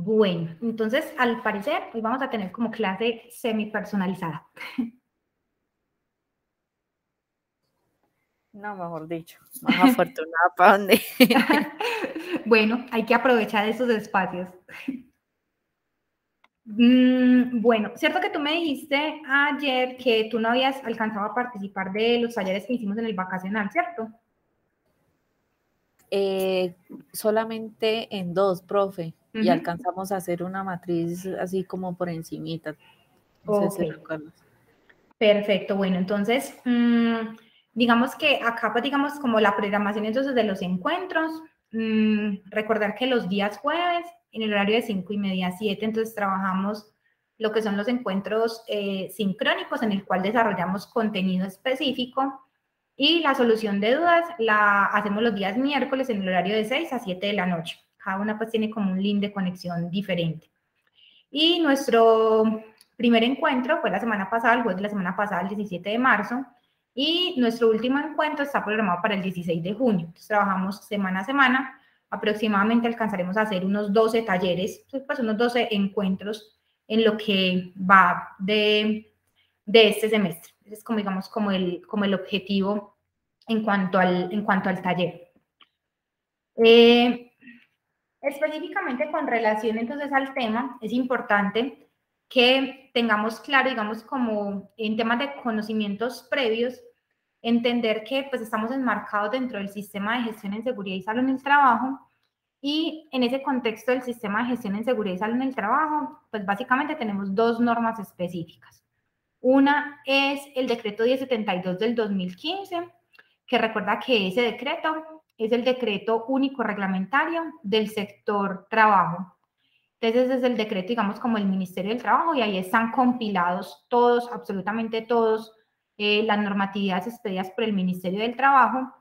Bueno, entonces al parecer hoy vamos a tener como clase semi personalizada. No, mejor dicho, más afortunada para dónde. Bueno, hay que aprovechar esos espacios. Bueno, cierto que tú me dijiste ayer que tú no habías alcanzado a participar de los talleres que hicimos en el vacacional, ¿cierto? Solamente en 2, profe, y alcanzamos a hacer una matriz así como por encimita. No sé si recuerdas. Perfecto, bueno, entonces, digamos que acá, pues, digamos, como la programación entonces de los encuentros, recordar que los días jueves, en el horario de 5:30 a 7, entonces trabajamos lo que son los encuentros sincrónicos, en el cual desarrollamos contenido específico, y la solución de dudas la hacemos los días miércoles en el horario de 6 a 7 de la noche. Cada una pues tiene como un link de conexión diferente. Y nuestro primer encuentro fue la semana pasada, el jueves de la semana pasada, el 17 de marzo, y nuestro último encuentro está programado para el 16 de junio. Entonces, trabajamos semana a semana, aproximadamente alcanzaremos a hacer unos 12 talleres, pues unos 12 encuentros en lo que va de este semestre. Es como, digamos, como el objetivo en cuanto al taller. Específicamente con relación entonces al tema, es importante que tengamos claro, digamos, como en temas de conocimientos previos, entender que pues estamos enmarcados dentro del sistema de gestión en seguridad y salud en el trabajo, y en ese contexto del sistema de gestión en seguridad y salud en el trabajo, pues básicamente tenemos dos normas específicas. Una es el decreto 1072 del 2015, que recuerda que ese decreto es el decreto único reglamentario del sector trabajo. Entonces, ese es el decreto, digamos, como el Ministerio del Trabajo, y ahí están compilados todos, absolutamente todos, las normatividades expedidas por el Ministerio del Trabajo.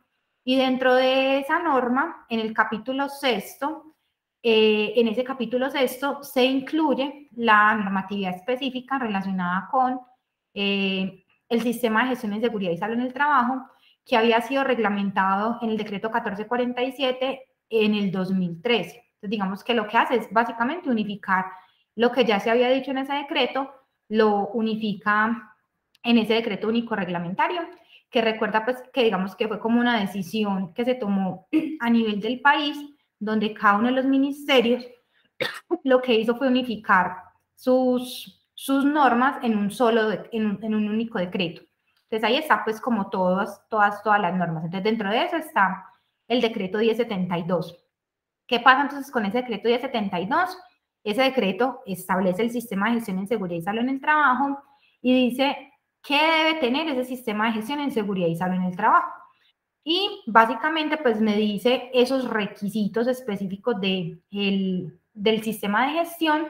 Y dentro de esa norma, en el capítulo sexto, en ese capítulo sexto se incluye la normatividad específica relacionada con el sistema de gestión de seguridad y salud en el trabajo, que había sido reglamentado en el decreto 1447 en el 2013. Entonces, digamos que lo que hace es básicamente unificar lo que ya se había dicho en ese decreto, lo unifica en ese decreto único reglamentario, que recuerda pues que digamos que fue como una decisión que se tomó a nivel del país, donde cada uno de los ministerios lo que hizo fue unificar sus normas en un solo, en un único decreto. Entonces ahí está pues como todas las normas. Entonces dentro de eso está el decreto 1072. ¿Qué pasa entonces con ese decreto 1072? Ese decreto establece el sistema de gestión en seguridad y salud en el trabajo y dice qué debe tener ese sistema de gestión en seguridad y salud en el trabajo. Y básicamente pues me dice esos requisitos específicos del sistema de gestión,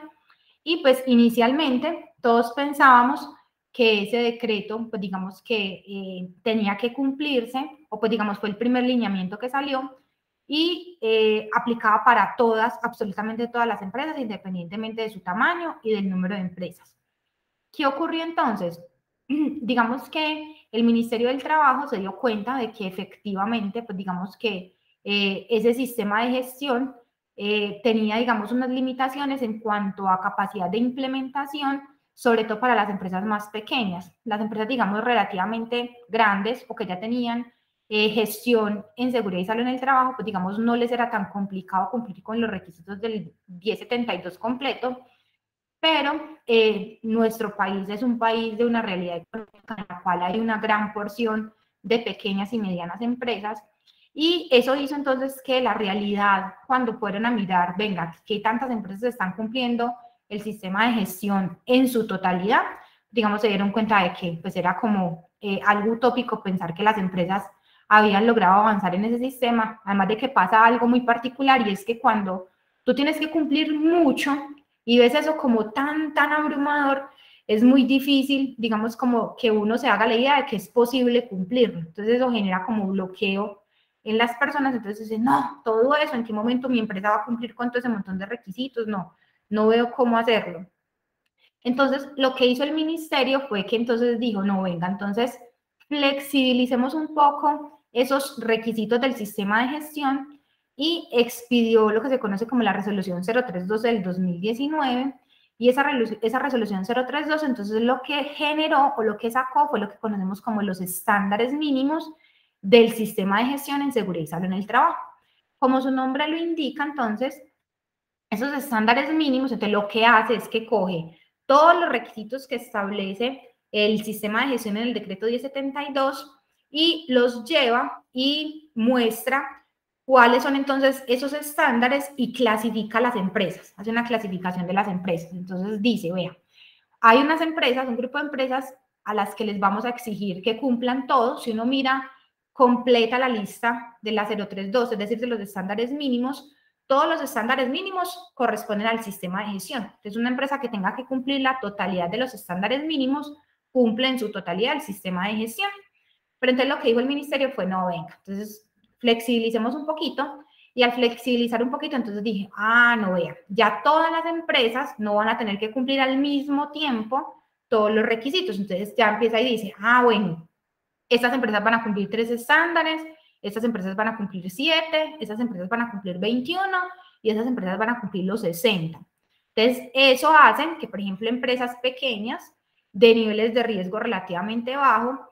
y pues inicialmente todos pensábamos que ese decreto pues digamos que tenía que cumplirse, o pues digamos fue el primer lineamiento que salió y aplicaba para todas, absolutamente todas las empresas, independientemente de su tamaño y del número de empresas. ¿Qué ocurrió entonces? Digamos que el Ministerio del Trabajo se dio cuenta de que efectivamente, pues digamos que ese sistema de gestión tenía, digamos, unas limitaciones en cuanto a capacidad de implementación, sobre todo para las empresas más pequeñas. Las empresas, digamos, relativamente grandes o que ya tenían gestión en seguridad y salud en el trabajo, pues digamos, no les era tan complicado cumplir con los requisitos del 1072 completo, pero nuestro país es un país de una realidad económica en la cual hay una gran porción de pequeñas y medianas empresas, y eso hizo entonces que la realidad, cuando fueron a mirar, venga, ¿qué tantas empresas están cumpliendo el sistema de gestión en su totalidad? Digamos, se dieron cuenta de que pues era como algo utópico pensar que las empresas habían logrado avanzar en ese sistema, además de que pasa algo muy particular, y es que cuando tú tienes que cumplir mucho y ves eso como tan abrumador, es muy difícil, digamos, como que uno se haga la idea de que es posible cumplirlo. Entonces eso genera como bloqueo en las personas. Entonces dicen, no, todo eso, ¿en qué momento mi empresa va a cumplir con todo ese montón de requisitos? No veo cómo hacerlo. Entonces lo que hizo el ministerio fue que entonces dijo, no, venga, entonces flexibilicemos un poco esos requisitos del sistema de gestión y expidió lo que se conoce como la resolución 032 del 2019, y esa resolución 032 entonces lo que generó o lo que sacó fue lo que conocemos como los estándares mínimos del sistema de gestión en seguridad y salud en el trabajo. Como su nombre lo indica, entonces, esos estándares mínimos, entonces lo que hace es que coge todos los requisitos que establece el sistema de gestión en el decreto 1072 y los lleva y muestra cuáles son entonces esos estándares y clasifica las empresas, hace una clasificación de las empresas. Entonces dice, vea, hay unas empresas, un grupo de empresas a las que les vamos a exigir que cumplan todos. Si uno mira, completa la lista de la 032, es decir, de los estándares mínimos, todos los estándares mínimos corresponden al sistema de gestión. Entonces, una empresa que tenga que cumplir la totalidad de los estándares mínimos, cumple en su totalidad el sistema de gestión. Pero entonces lo que dijo el ministerio fue, no, venga, entonces flexibilicemos un poquito, y al flexibilizar un poquito, entonces dije, no, vea, ya todas las empresas no van a tener que cumplir al mismo tiempo todos los requisitos. Entonces ya empieza y dice, bueno, estas empresas van a cumplir 3 estándares, estas empresas van a cumplir 7, estas empresas van a cumplir 21 y esas empresas van a cumplir los 60. Entonces, eso hace que, por ejemplo, empresas pequeñas de niveles de riesgo relativamente bajo,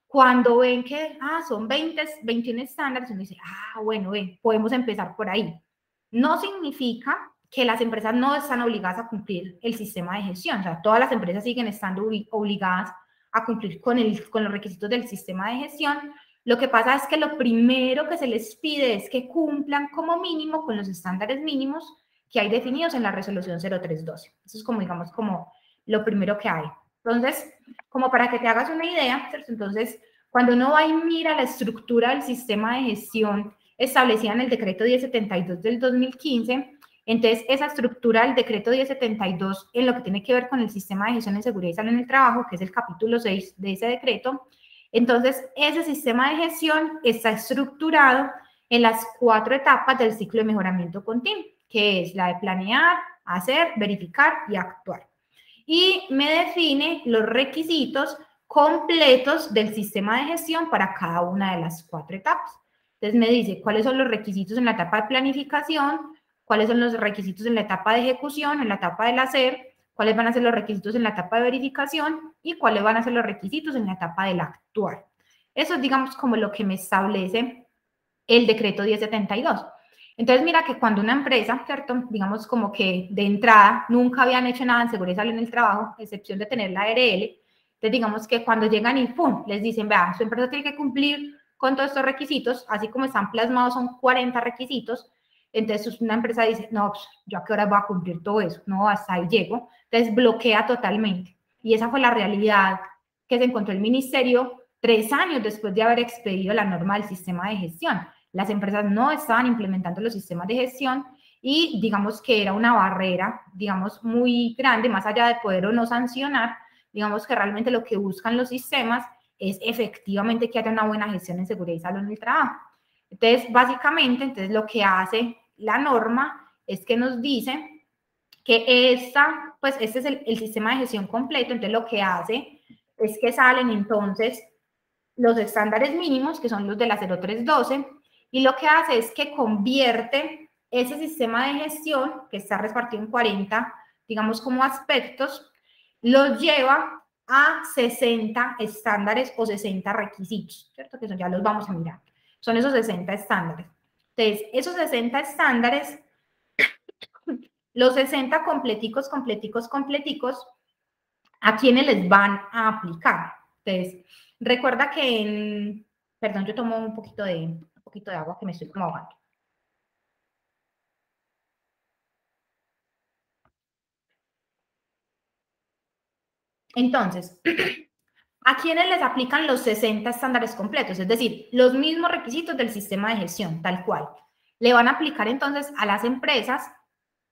cuando ven que son 21 estándares, uno dice, bueno, podemos empezar por ahí. No significa que las empresas no están obligadas a cumplir el sistema de gestión. O sea, todas las empresas siguen estando obligadas a cumplir con los requisitos del sistema de gestión. Lo que pasa es que lo primero que se les pide es que cumplan como mínimo con los estándares mínimos que hay definidos en la resolución 0312. Eso es como, digamos, como lo primero que hay. Entonces, como para que te hagas una idea, ¿cierto? Entonces, cuando uno va y mira la estructura del sistema de gestión establecida en el decreto 1072 del 2015, entonces esa estructura del decreto 1072 en lo que tiene que ver con el sistema de gestión en seguridad y salud en el trabajo, que es el capítulo 6 de ese decreto, entonces ese sistema de gestión está estructurado en las 4 etapas del ciclo de mejoramiento continuo, que es la de planear, hacer, verificar y actuar. Y me define los requisitos completos del sistema de gestión para cada una de las 4 etapas. Entonces me dice cuáles son los requisitos en la etapa de planificación, cuáles son los requisitos en la etapa de ejecución, en la etapa del hacer, cuáles van a ser los requisitos en la etapa de verificación y cuáles van a ser los requisitos en la etapa del actuar. Eso es, digamos, como lo que me establece el decreto 1072. Entonces, mira que cuando una empresa, ¿cierto? Digamos como que de entrada nunca habían hecho nada en seguridad y salud en el trabajo, excepción de tener la ARL, entonces digamos que cuando llegan y ¡pum! Les dicen, vea, su empresa tiene que cumplir con todos estos requisitos, así como están plasmados son 40 requisitos, entonces una empresa dice, no, pues, yo a qué hora voy a cumplir todo eso, no, hasta ahí llego, entonces bloquea totalmente. Y esa fue la realidad que se encontró el ministerio 3 años después de haber expedido la norma del sistema de gestión. Las empresas no estaban implementando los sistemas de gestión y digamos que era una barrera, digamos, muy grande, más allá de poder o no sancionar, digamos que realmente lo que buscan los sistemas es efectivamente que haya una buena gestión en seguridad y salud en el trabajo. Entonces, básicamente, entonces lo que hace la norma es que nos dice que este es el sistema de gestión completo, entonces lo que hace es que salen entonces los estándares mínimos, que son los de la 0312, y lo que hace es que convierte ese sistema de gestión, que está repartido en 40, digamos como aspectos, los lleva a 60 estándares o 60 requisitos, ¿cierto? Que eso ya los vamos a mirar. Son esos 60 estándares. Entonces, esos 60 estándares, los 60 completicos, ¿a quiénes les van a aplicar? Entonces, recuerda que perdón, yo tomo un poquito de agua que me estoy como ahogando. Entonces, ¿a quiénes les aplican los 60 estándares completos? Es decir, los mismos requisitos del sistema de gestión, tal cual. Le van a aplicar entonces a las empresas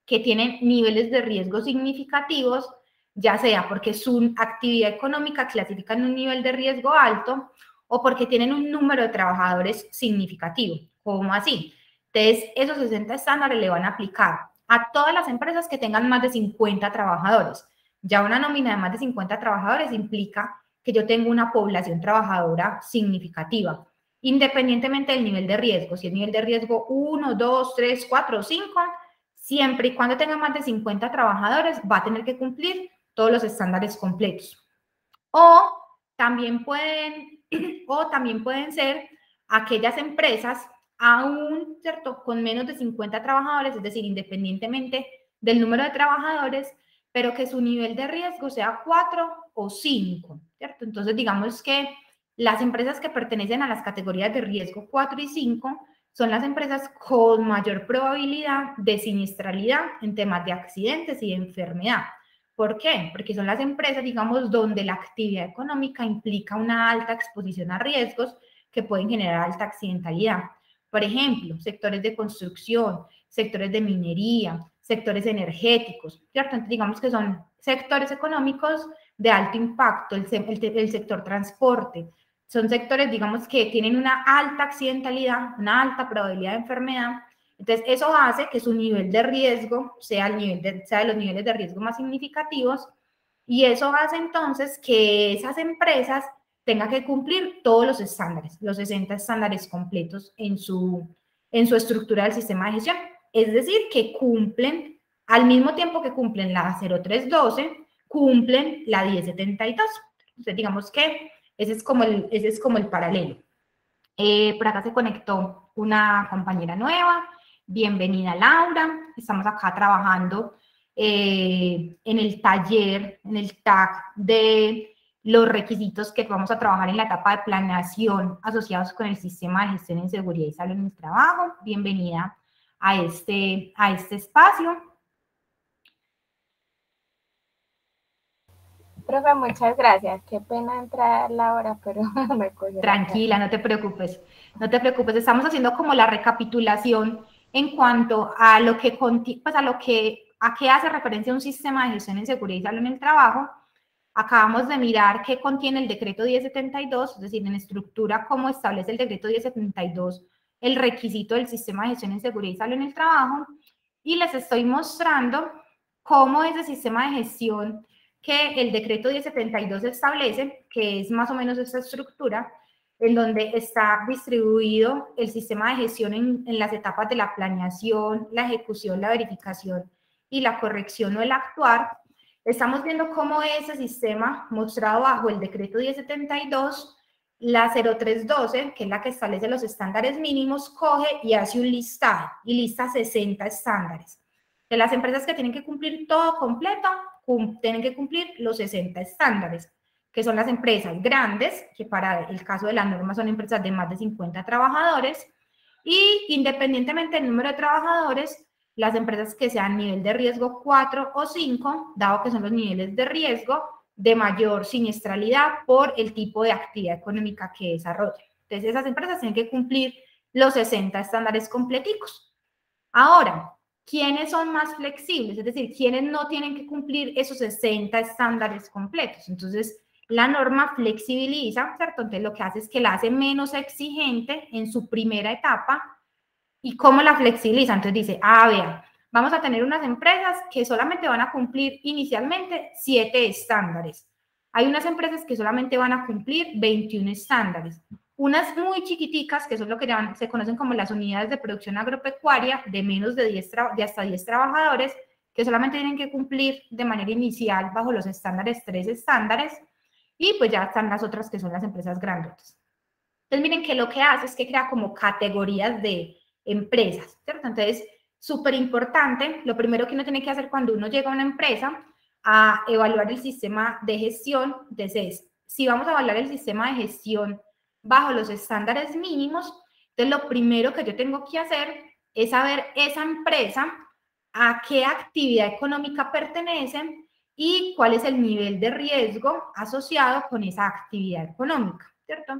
que tienen niveles de riesgo significativos, ya sea porque su actividad económica clasifica en un nivel de riesgo alto o porque tienen un número de trabajadores significativo. ¿Cómo así? Entonces, esos 60 estándares le van a aplicar a todas las empresas que tengan más de 50 trabajadores. Ya una nómina de más de 50 trabajadores implica que yo tengo una población trabajadora significativa. independientemente del nivel de riesgo. Si es nivel de riesgo 1, 2, 3, 4 o 5, siempre y cuando tenga más de 50 trabajadores, va a tener que cumplir todos los estándares completos. O también pueden ser aquellas empresas aún, ¿cierto?, con menos de 50 trabajadores, es decir, independientemente del número de trabajadores, pero que su nivel de riesgo sea 4 o 5, ¿cierto? Entonces, digamos que las empresas que pertenecen a las categorías de riesgo 4 y 5 son las empresas con mayor probabilidad de siniestralidad en temas de accidentes y de enfermedad. ¿Por qué? Porque son las empresas, digamos, donde la actividad económica implica una alta exposición a riesgos que pueden generar alta accidentalidad. Por ejemplo, sectores de construcción, sectores de minería, sectores energéticos, ¿cierto? Entonces, digamos que son sectores económicos de alto impacto, el sector transporte. Son sectores, digamos, que tienen una alta accidentalidad, una alta probabilidad de enfermedad. Entonces, eso hace que su nivel de riesgo sea de los niveles de riesgo más significativos, y eso hace entonces que esas empresas tengan que cumplir todos los estándares, los 60 estándares completos en su estructura del sistema de gestión. Es decir, que cumplen, al mismo tiempo que cumplen la 0312, cumplen la 1072. Entonces, digamos que ese es como el paralelo. Por acá se conectó una compañera nueva. Bienvenida, Laura. Estamos acá trabajando en el taller, en el tag de los requisitos que vamos a trabajar en la etapa de planeación asociados con el sistema de gestión en seguridad y salud en el trabajo. Bienvenida a este espacio. Profe, muchas gracias. Qué pena entrar la hora, pero me cogió. Tranquila, no te preocupes. No te preocupes. Estamos haciendo como la recapitulación en cuanto a lo que, pues a qué hace referencia un sistema de gestión en seguridad y salud en el trabajo. Acabamos de mirar qué contiene el decreto 1072, es decir, en estructura, cómo establece el decreto 1072 el requisito del sistema de gestión en seguridad y salud en el trabajo. Y les estoy mostrando cómo ese sistema de gestión que el decreto 1072 establece, que es más o menos esta estructura, en donde está distribuido el sistema de gestión en las etapas de la planeación, la ejecución, la verificación y la corrección o el actuar. Estamos viendo cómo ese sistema, mostrado bajo el decreto 1072, la 0312, que es la que establece los estándares mínimos, coge y hace un listado y lista 60 estándares. De las empresas que tienen que cumplir todo completo, tienen que cumplir los 60 estándares, que son las empresas grandes, que para el caso de la norma son empresas de más de 50 trabajadores, y independientemente del número de trabajadores, las empresas que sean nivel de riesgo 4 o 5, dado que son los niveles de riesgo de mayor siniestralidad por el tipo de actividad económica que desarrollan. Entonces, esas empresas tienen que cumplir los 60 estándares completicos. Ahora, ¿quiénes son más flexibles? Es decir, ¿quiénes no tienen que cumplir esos 60 estándares completos? Entonces, la norma flexibiliza, ¿cierto? Entonces, lo que hace es que la hace menos exigente en su primera etapa. ¿Y cómo la flexibiliza? Entonces dice, vean, vamos a tener unas empresas que solamente van a cumplir inicialmente 7 estándares. Hay unas empresas que solamente van a cumplir 21 estándares. Unas muy chiquiticas, que son lo que se conocen como las unidades de producción agropecuaria, de menos de hasta 10 trabajadores, que solamente tienen que cumplir de manera inicial bajo los estándares 3 estándares, y pues ya están las otras que son las empresas grandotas. Entonces miren que lo que hace es que crea como categorías de empresas, ¿cierto? Entonces, súper importante, lo primero que uno tiene que hacer cuando uno llega a una empresa a evaluar el sistema de gestión, entonces, si vamos a evaluar el sistema de gestión bajo los estándares mínimos, entonces lo primero que yo tengo que hacer es saber esa empresa a qué actividad económica pertenece y cuál es el nivel de riesgo asociado con esa actividad económica, ¿cierto?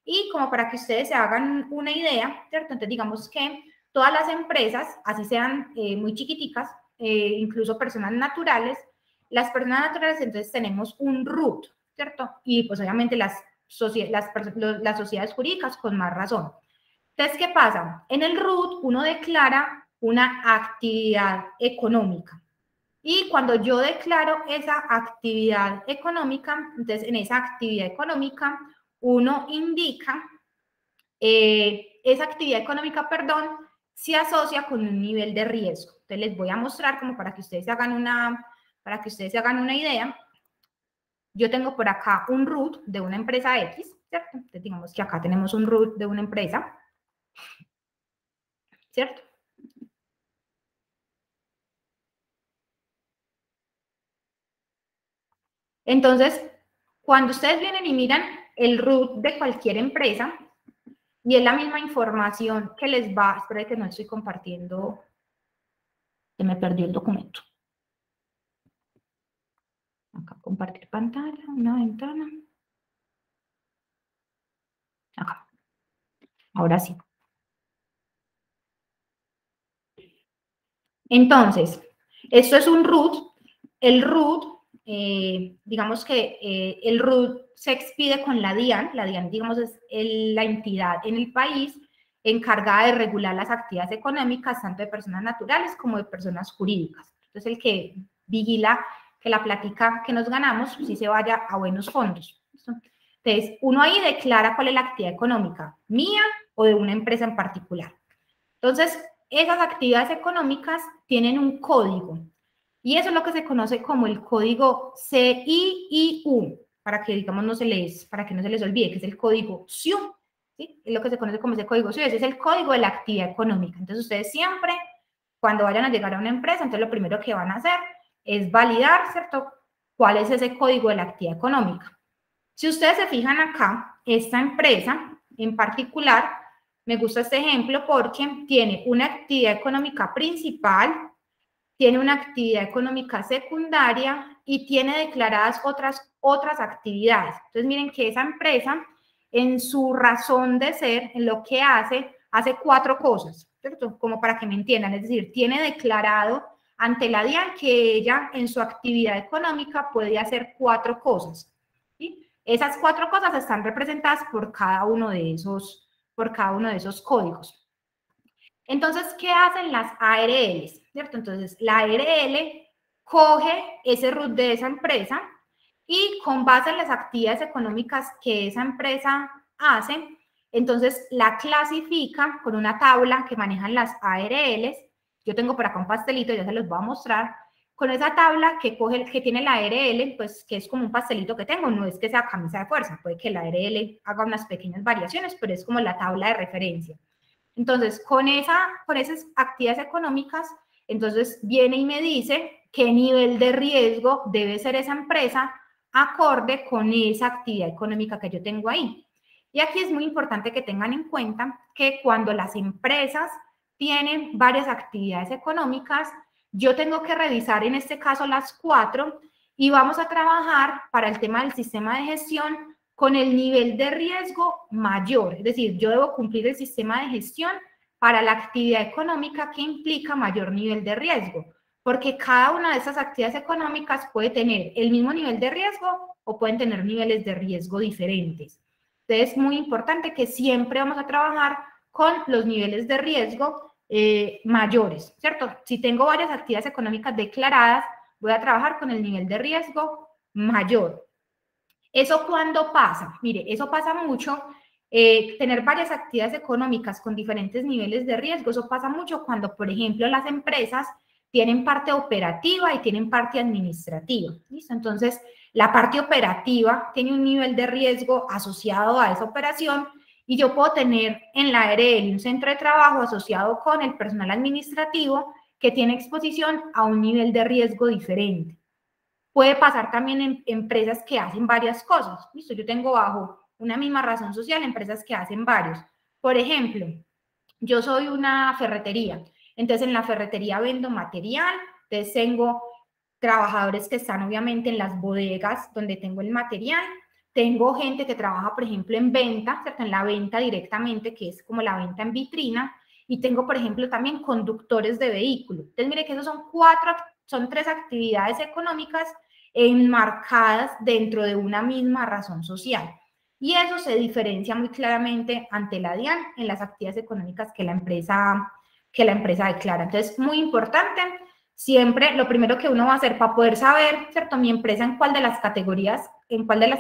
Y como para que ustedes se hagan una idea, ¿cierto? Entonces digamos que todas las empresas, así sean muy chiquiticas, incluso personas naturales, las personas naturales entonces tenemos un RUT, ¿cierto? Y pues obviamente las sociedades jurídicas con más razón. Entonces, ¿qué pasa? En el RUT uno declara una actividad económica. Y cuando yo declaro esa actividad económica, entonces en esa actividad económica uno indica esa actividad económica, perdón, se asocia con un nivel de riesgo. Entonces les voy a mostrar como para que ustedes se hagan una idea. Yo tengo por acá un root de una empresa X, ¿cierto? Entonces digamos que acá tenemos un root de una empresa, ¿cierto? Entonces, cuando ustedes vienen y miran el root de cualquier empresa, y es la misma información que les va, espera que no estoy compartiendo, se me perdió el documento. Acá compartir pantalla, una ventana. Acá. Ahora sí. Entonces, esto es un root. El root, digamos que el root se expide con la DIAN. La DIAN, digamos, es la entidad en el país encargada de regular las actividades económicas, tanto de personas naturales como de personas jurídicas. Entonces, el que vigila que la plática que nos ganamos sí se vaya a buenos fondos. ¿Listo? Entonces, uno ahí declara cuál es la actividad económica, mía o de una empresa en particular. Entonces, esas actividades económicas tienen un código y eso es lo que se conoce como el código CIIU, para que, digamos, para que no se les olvide, que es el código SIU, ¿sí? Es lo que se conoce como ese código SIU, ese es el código de la actividad económica. Entonces, ustedes siempre, cuando vayan a llegar a una empresa, entonces lo primero que van a hacer es validar, ¿cierto?, cuál es ese código de la actividad económica. Si ustedes se fijan acá, esta empresa en particular, me gusta este ejemplo porque tiene una actividad económica principal, tiene una actividad económica secundaria y tiene declaradas otras actividades. Entonces, miren que esa empresa, en su razón de ser, en lo que hace 4 cosas, ¿cierto? Como para que me entiendan, es decir, tiene declarado ante la DIAN que ella en su actividad económica puede hacer 4 cosas, ¿sí? Esas 4 cosas están representadas por cada uno de esos códigos. Entonces, ¿qué hacen las ARLs? ¿Cierto? Entonces, la ARL coge ese root de esa empresa y con base en las actividades económicas que esa empresa hace, entonces la clasifica con una tabla que manejan las ARLs. Yo tengo por acá un pastelito, ya se los voy a mostrar. Con esa tabla que tiene la ARL, pues que es como un pastelito que tengo, no es que sea camisa de fuerza, puede que la ARL haga unas pequeñas variaciones, pero es como la tabla de referencia. Entonces, con esas actividades económicas, entonces viene y me dice qué nivel de riesgo debe ser esa empresa acorde con esa actividad económica que yo tengo ahí. Y aquí es muy importante que tengan en cuenta que cuando las empresas tienen varias actividades económicas, yo tengo que revisar en este caso las 4 y vamos a trabajar para el tema del sistema de gestión con el nivel de riesgo mayor. Es decir, yo debo cumplir el sistema de gestión para la actividad económica que implica mayor nivel de riesgo, porque cada una de esas actividades económicas puede tener el mismo nivel de riesgo o pueden tener niveles de riesgo diferentes. Entonces, es muy importante que siempre vamos a trabajar con los niveles de riesgo mayores, ¿cierto? Si tengo varias actividades económicas declaradas, voy a trabajar con el nivel de riesgo mayor. ¿Eso cuándo pasa? Mire, eso pasa mucho, tener varias actividades económicas con diferentes niveles de riesgo, eso pasa mucho cuando, por ejemplo, las empresas tienen parte operativa y tienen parte administrativa, ¿listo? Entonces, la parte operativa tiene un nivel de riesgo asociado a esa operación y yo puedo tener en la ARL un centro de trabajo asociado con el personal administrativo que tiene exposición a un nivel de riesgo diferente. Puede pasar también en empresas que hacen varias cosas. ¿Listo? Yo tengo bajo una misma razón social empresas que hacen varios. Por ejemplo, yo soy una ferretería. Entonces, en la ferretería vendo material. Entonces, tengo trabajadores que están obviamente en las bodegas donde tengo el material. Tengo gente que trabaja, por ejemplo, en venta, ¿cierto? En la venta directamente, que es como la venta en vitrina. Y tengo, por ejemplo, también conductores de vehículos. Entonces, mire que esos son 3 actividades económicas enmarcadas dentro de una misma razón social. Y eso se diferencia muy claramente ante la DIAN en las actividades económicas que la empresa declara. Entonces, muy importante, siempre lo primero que uno va a hacer para poder saber, ¿cierto?, mi empresa en cuál de las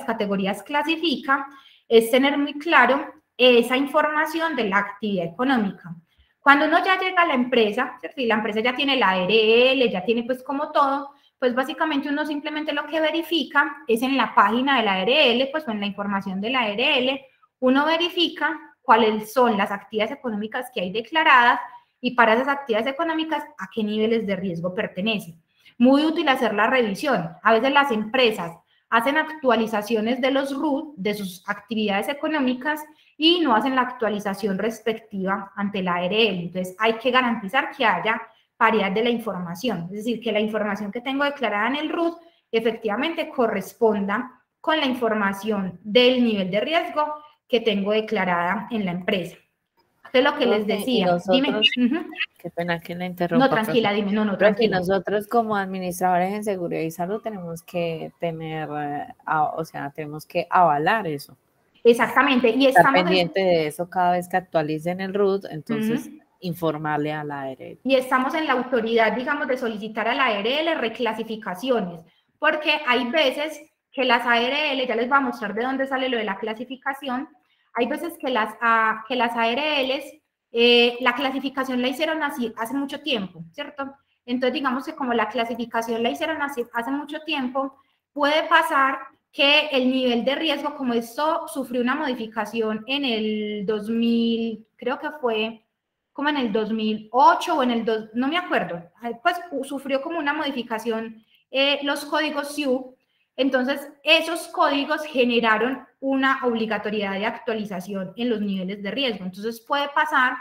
categorías clasifica, es tener muy claro esa información de la actividad económica. Cuando uno ya llega a la empresa, ¿cierto? Y la empresa ya tiene la ARL, ya tiene pues como todo, pues básicamente uno simplemente lo que verifica es en la página de la ARL, pues o en la información de la ARL, uno verifica cuáles son las actividades económicas que hay declaradas y para esas actividades económicas a qué niveles de riesgo pertenecen. Muy útil hacer la revisión. A veces las empresas hacen actualizaciones de los RUT, de sus actividades económicas, y no hacen la actualización respectiva ante la ARL. Entonces, hay que garantizar que haya paridad de la información, es decir, que la información que tengo declarada en el RUT efectivamente corresponda con la información del nivel de riesgo que tengo declarada en la empresa. Entonces, lo que les decía, nosotros, dime. Qué pena que la interrumpa. No, tranquila, profe. dime, no, Pero tranquila. que nosotros como administradores en seguridad y salud tenemos que tener, o sea, tenemos que avalar eso. Exactamente. Y estar estamos pendiente de eso cada vez que actualicen el RUT, entonces informarle a la ARL. Y estamos en la autoridad, digamos, de solicitar a la ARL reclasificaciones, porque hay veces que las ARL, ya les voy a mostrar de dónde sale lo de la clasificación, hay veces que las ARLs, la clasificación la hicieron así hace mucho tiempo, ¿cierto? Entonces, digamos que como la clasificación la hicieron así hace mucho tiempo, puede pasar que el nivel de riesgo, como esto sufrió una modificación en el 2000, creo que fue como en el 2008 o en el, no me acuerdo, pues sufrió como una modificación los códigos SIU, entonces esos códigos generaron una obligatoriedad de actualización en los niveles de riesgo, entonces puede pasar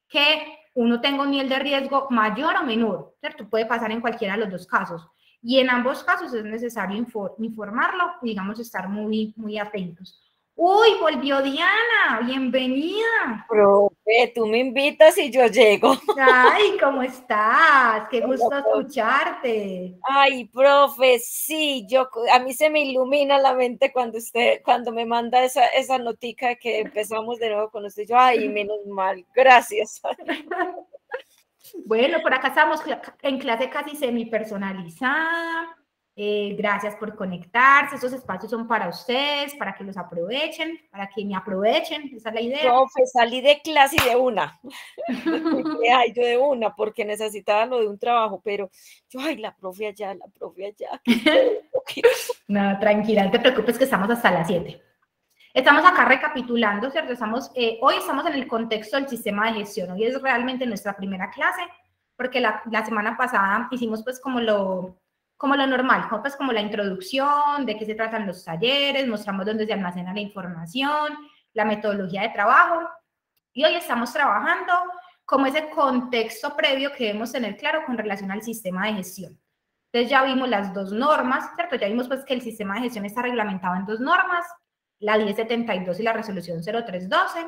que uno tenga un nivel de riesgo mayor o menor, ¿cierto? Puede pasar en cualquiera de los dos casos, y en ambos casos es necesario informarlo y, digamos, estar muy, muy atentos. ¡Uy, volvió Diana! ¡Bienvenida! Profe, tú me invitas y yo llego. Ay, ¿cómo estás? Qué gusto escucharte. Ay, profe, sí, a mí se me ilumina la mente cuando me manda esa notica de que empezamos de nuevo con usted. Yo, ay, menos mal, gracias. Bueno, por acá estamos en clase casi semipersonalizada. Gracias por conectarse. Estos espacios son para ustedes, para que los aprovechen, para que me aprovechen. Esa es la idea. Profe, salí de clase y de una. Ay, yo de una, porque necesitaba lo de un trabajo, pero yo, ay, la profe allá. No, tranquila, no te preocupes que estamos hasta las 7. Estamos acá recapitulando, ¿cierto? Hoy estamos en el contexto del sistema de gestión. Hoy es realmente nuestra primera clase, porque la semana pasada hicimos pues como lo normal, pues como la introducción, de qué se tratan los talleres, mostramos dónde se almacena la información, la metodología de trabajo, y hoy estamos trabajando como ese contexto previo que debemos tener claro con relación al sistema de gestión. Entonces ya vimos las dos normas, ¿cierto? Ya vimos pues que el sistema de gestión está reglamentado en dos normas, la 1072 y la resolución 0312,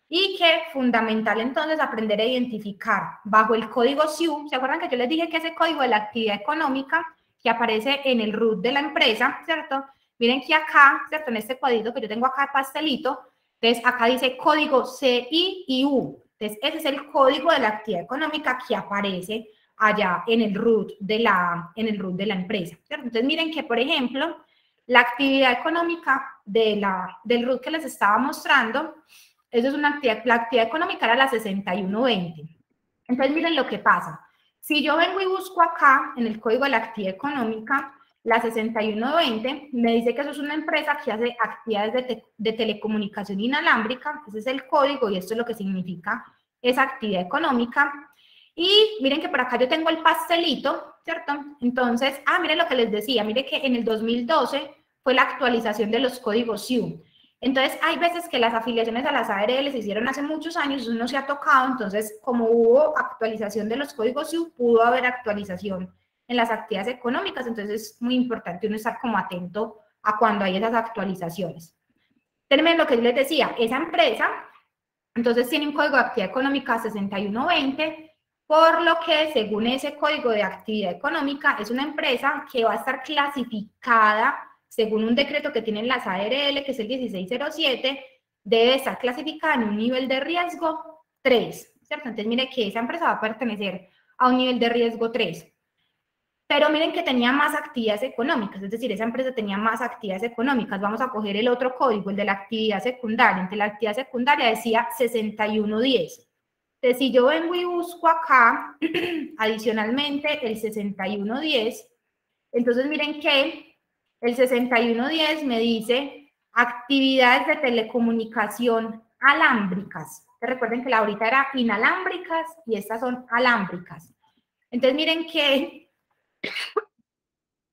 y que fundamental entonces aprender a identificar bajo el código SIU, ¿se acuerdan que yo les dije que ese código de la actividad económica que aparece en el RUT de la empresa, ¿cierto? Miren que acá, ¿cierto? En este cuadrito que yo tengo acá pastelito, entonces acá dice código CIIU, entonces ese es el código de la actividad económica que aparece allá en el RUT de la empresa, ¿cierto? Entonces miren que, por ejemplo, la actividad económica del RUT que les estaba mostrando, eso es la actividad económica era la 6120. Entonces, miren lo que pasa. Si yo vengo y busco acá, en el código de la actividad económica, la 6120, me dice que eso es una empresa que hace actividades de telecomunicación inalámbrica, ese es el código y esto es lo que significa esa actividad económica. Y miren que por acá yo tengo el pastelito, ¿cierto? Entonces, miren lo que les decía, miren que en el 2012 fue la actualización de los códigos SIU. Entonces, hay veces que las afiliaciones a las ARL se hicieron hace muchos años, eso no se ha tocado, entonces, como hubo actualización de los códigos SIU, pudo haber actualización en las actividades económicas, entonces es muy importante uno estar como atento a cuando hay esas actualizaciones. Termino lo que yo les decía, esa empresa, entonces tiene un código de actividad económica 6120, por lo que según ese código de actividad económica es una empresa que va a estar clasificada según un decreto que tienen las ARL, que es el 1607, debe estar clasificada en un nivel de riesgo 3, ¿cierto? Entonces mire que esa empresa va a pertenecer a un nivel de riesgo 3. pero miren que tenía más actividades económicas, es decir, esa empresa tenía más actividades económicas. Vamos a coger el otro código, el de la actividad secundaria. Entre la actividad secundaria decía 6110. Entonces, si yo vengo y busco acá, adicionalmente, el 6110, entonces miren que el 6110 me dice actividades de telecomunicación alámbricas. Recuerden que la ahorita era inalámbricas y estas son alámbricas. Entonces miren que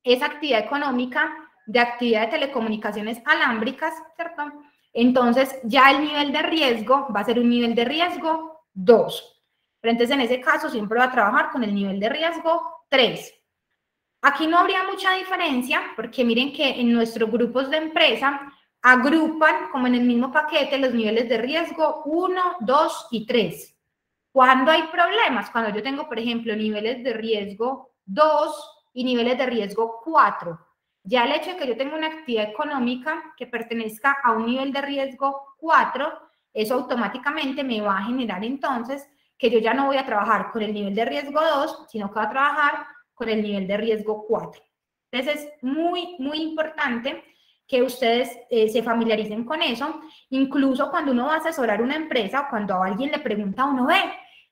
esa actividad económica de actividad de telecomunicaciones alámbricas, ¿cierto? Entonces ya el nivel de riesgo va a ser un nivel de riesgo 2. Pero entonces en ese caso siempre va a trabajar con el nivel de riesgo 3. Aquí no habría mucha diferencia porque miren que en nuestros grupos de empresa agrupan como en el mismo paquete los niveles de riesgo 1, 2 y 3. ¿Cuándo hay problemas? Cuando yo tengo, por ejemplo, niveles de riesgo 2 y niveles de riesgo 4. Ya el hecho de que yo tenga una actividad económica que pertenezca a un nivel de riesgo 4, eso automáticamente me va a generar entonces que yo ya no voy a trabajar con el nivel de riesgo 2, sino que voy a trabajar con el nivel de riesgo 4. Entonces es muy, muy importante que ustedes se familiaricen con eso. Incluso cuando uno va a asesorar una empresa o cuando a alguien le pregunta a uno,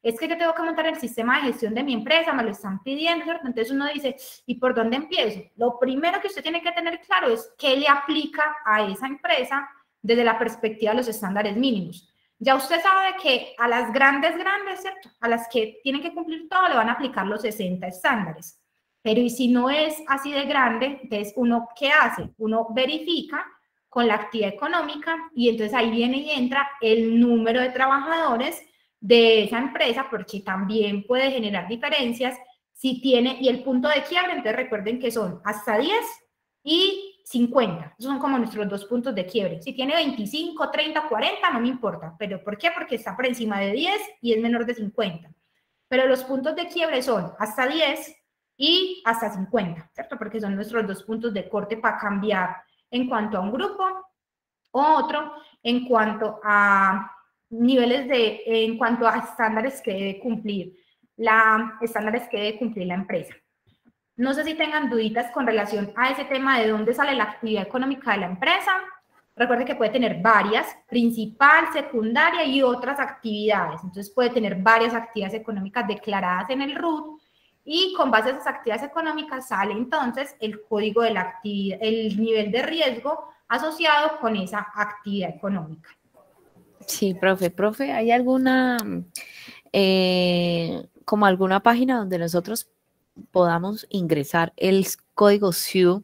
es que yo tengo que montar el sistema de gestión de mi empresa, me lo están pidiendo, ¿cierto? Entonces uno dice, ¿y por dónde empiezo? Lo primero que usted tiene que tener claro es qué le aplica a esa empresa desde la perspectiva de los estándares mínimos. Ya usted sabe que a las grandes, ¿cierto? A las que tienen que cumplir todo le van a aplicar los 60 estándares. Pero y si no es así de grande, entonces uno, ¿qué hace? Uno verifica con la actividad económica y entonces ahí viene y entra el número de trabajadores de esa empresa, porque también puede generar diferencias si tiene, y el punto de quiebre, entonces recuerden que son hasta 10 y 50, esos son como nuestros dos puntos de quiebre. Si tiene 25, 30, 40, no me importa, pero ¿por qué? Porque está por encima de 10 y es menor de 50, pero los puntos de quiebre son hasta 10 y hasta 50, ¿cierto? Porque son nuestros dos puntos de corte para cambiar en cuanto a un grupo o otro en cuanto a niveles en cuanto a estándares que debe cumplir la empresa. No sé si tengan duditas con relación a ese tema de dónde sale la actividad económica de la empresa. Recuerden que puede tener varias, principal, secundaria y otras actividades. Entonces puede tener varias actividades económicas declaradas en el RUT y con base a esas actividades económicas sale entonces el código de la actividad, el nivel de riesgo asociado con esa actividad económica. Sí, profe, ¿hay alguna, como alguna página donde nosotros podamos ingresar el código SIU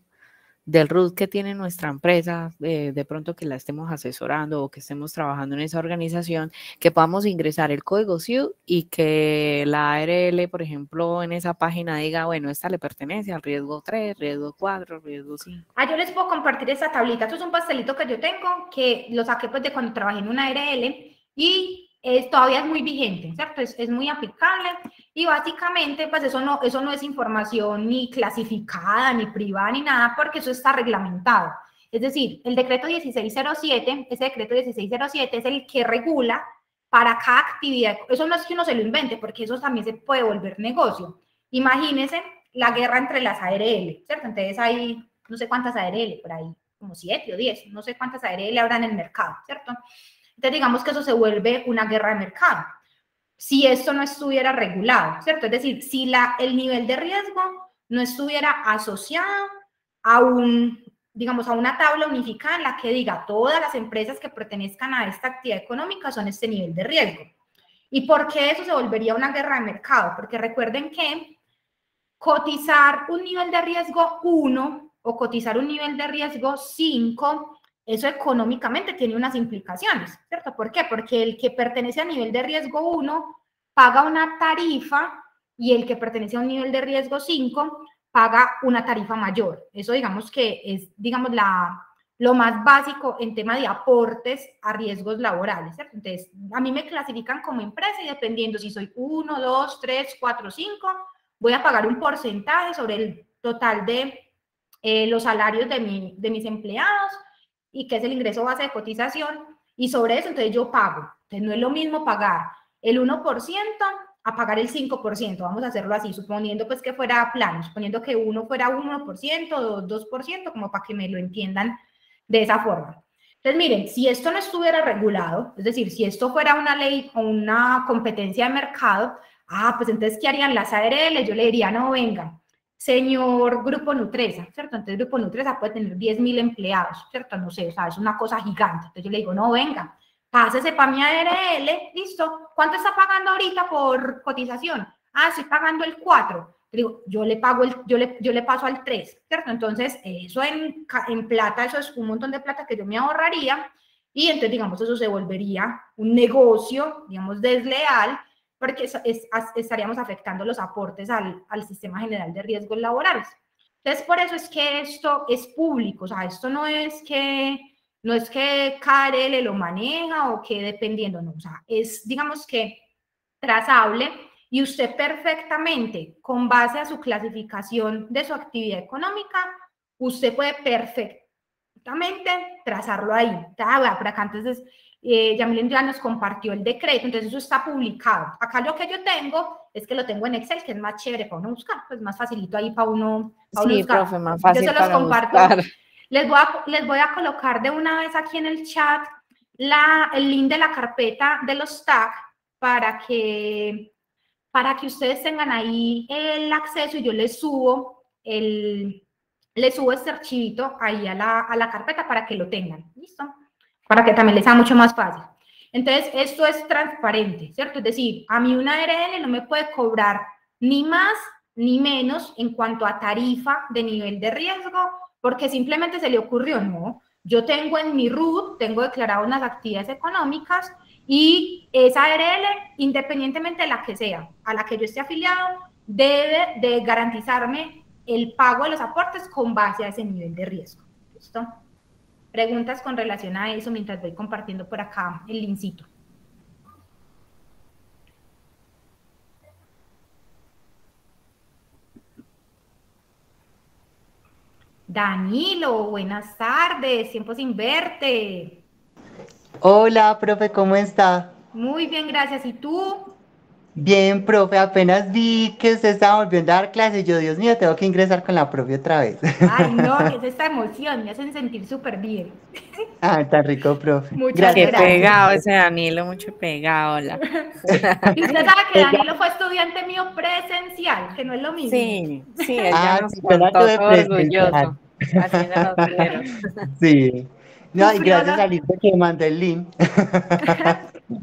del RUT que tiene nuestra empresa, de pronto que la estemos asesorando o que estemos trabajando en esa organización, que podamos ingresar el código SIU y que la ARL, por ejemplo, en esa página diga, bueno, esta le pertenece al riesgo 3, riesgo 4, riesgo 5? Yo les puedo compartir esta tablita. Esto es un pastelito que yo tengo, que lo saqué pues de cuando trabajé en una ARL y todavía es muy vigente, ¿cierto? Es muy aplicable y básicamente pues eso no es información ni clasificada, ni privada, ni nada, porque eso está reglamentado. Es decir, el decreto 1607, ese decreto 1607 es el que regula para cada actividad. Eso no es que uno se lo invente, porque eso también se puede volver negocio. Imagínense la guerra entre las ARL, ¿cierto? Entonces hay no sé cuántas ARL, por ahí, como 7 o 10, no sé cuántas ARL habrá en el mercado, ¿cierto? Entonces digamos que eso se vuelve una guerra de mercado. Si esto no estuviera regulado, ¿cierto? Es decir, si el nivel de riesgo no estuviera asociado a digamos, a una tabla unificada en la que diga todas las empresas que pertenezcan a esta actividad económica son este nivel de riesgo. ¿Y por qué eso se volvería una guerra de mercado? Porque recuerden que cotizar un nivel de riesgo 1 o cotizar un nivel de riesgo 5, eso económicamente tiene unas implicaciones, ¿cierto? ¿Por qué? Porque el que pertenece a nivel de riesgo 1 paga una tarifa y el que pertenece a un nivel de riesgo 5 paga una tarifa mayor. Eso digamos que es, digamos, lo más básico en tema de aportes a riesgos laborales, ¿cierto? Entonces, a mí me clasifican como empresa y dependiendo si soy 1, 2, 3, 4, 5, voy a pagar un porcentaje sobre el total de los salarios de mis empleados y que es el ingreso base de cotización y sobre eso entonces yo pago. Entonces no es lo mismo pagar el 1% a pagar el 5%, vamos a hacerlo así, suponiendo pues que fuera plano, suponiendo que uno fuera 1%, 2%, como para que me lo entiendan de esa forma. Entonces, miren, si esto no estuviera regulado, es decir, si esto fuera una ley o una competencia de mercado, pues entonces, ¿qué harían las ARL? Yo le diría, no, venga, señor Grupo Nutresa, ¿cierto? Entonces, Grupo Nutresa puede tener 10.000 empleados, ¿cierto? No sé, o sea, es una cosa gigante. Entonces, yo le digo, no, venga, pásese para mi ARL, listo. ¿Cuánto está pagando ahorita por cotización? Estoy pagando el 4. Digo, yo le paso al 3, ¿cierto? Entonces, eso en plata, eso es un montón de plata que yo me ahorraría y entonces, digamos, eso se volvería un negocio, digamos, desleal, porque estaríamos afectando los aportes al sistema general de riesgos laborales. Entonces, por eso es que esto es público, o sea, esto no es que KRL lo maneja o que dependiendo, no, o sea, es, digamos que, trazable y usted perfectamente, con base a su clasificación de su actividad económica, usted puede perfectamente trazarlo ahí. Por acá entonces, Yamilén ya nos compartió el decreto, entonces eso está publicado. Acá lo que yo tengo es que lo tengo en Excel, que es más chévere para uno buscar, pues más facilito ahí para uno sí, buscar. profe, más fácil yo se los para comparto. buscar. Les voy a colocar de una vez aquí en el chat el link de la carpeta de los tags para que ustedes tengan ahí el acceso y yo les subo este archivito ahí a la carpeta para que lo tengan, ¿listo? Para que también les sea mucho más fácil. Entonces, esto es transparente, ¿cierto? Es decir, a mí una ARL no me puede cobrar ni más ni menos en cuanto a tarifa de nivel de riesgo, porque simplemente se le ocurrió, no. Yo tengo en mi RUT, tengo declarado unas actividades económicas y esa ARL, independientemente de la que sea, a la que yo esté afiliado, debe de garantizarme el pago de los aportes con base a ese nivel de riesgo. ¿Listo? Preguntas con relación a eso mientras voy compartiendo por acá el linkcito. Danilo, buenas tardes, tiempo sin verte. Hola, profe, ¿cómo está? Muy bien, gracias. ¿Y tú? Bien, profe, apenas vi que usted estaba volviendo a dar clases. Yo, Dios mío, tengo que ingresar con la profe otra vez. Ay, no, es esta emoción, me hacen sentir súper bien. Tan rico, profe. Muchas Qué gracias. pegado ese Danilo, mucho pegado. Hola. Y usted sabe que Danilo fue estudiante mío presencial, que no es lo mismo. Sí, él ya nos sí, yo la contó tuve todo orgulloso, haciendo los videos. Sí. No, y Sufrió gracias a Lisa que me mandó el link.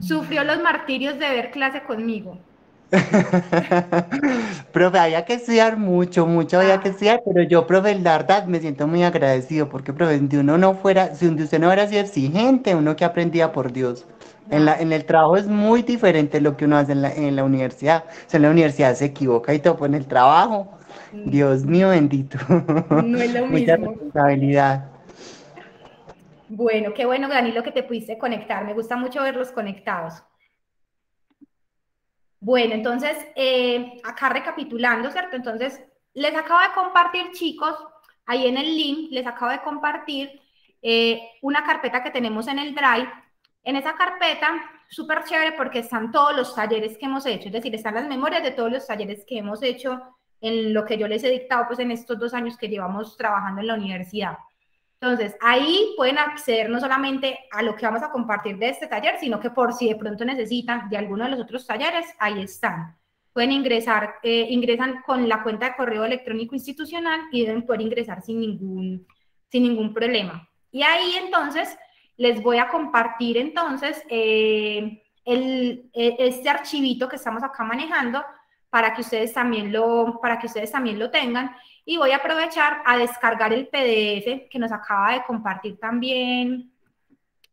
Sufrió los martirios de ver clase conmigo. Profe, había que estudiar mucho había que estudiar, pero yo, profe, la verdad me siento muy agradecido porque, profe, si usted no hubiera sido exigente, uno que aprendía por Dios. En el trabajo es muy diferente lo que uno hace en la universidad. O sea, en la universidad se equivoca y todo, pues en el trabajo, Dios mío bendito. No es lo Mucha mismo. responsabilidad. Bueno, qué bueno, Danilo, que te pudiste conectar. Me gusta mucho verlos conectados. Bueno, entonces, acá recapitulando, ¿cierto? Entonces, les acabo de compartir, chicos, ahí en el link, les acabo de compartir una carpeta que tenemos en el Drive. En esa carpeta, súper chévere porque están todos los talleres que hemos hecho, es decir, están las memorias de todos los talleres que hemos hecho en lo que yo les he dictado, pues en estos 2 años que llevamos trabajando en la universidad. Entonces, ahí pueden acceder no solamente a lo que vamos a compartir de este taller, sino que por si de pronto necesitan de alguno de los otros talleres, ahí están. Pueden ingresar, ingresan con la cuenta de correo electrónico institucional y deben poder ingresar sin ningún problema. Y ahí entonces les voy a compartir entonces este archivito que estamos acá manejando para que ustedes también lo tengan. Y voy a aprovechar a descargar el PDF que nos acaba de compartir también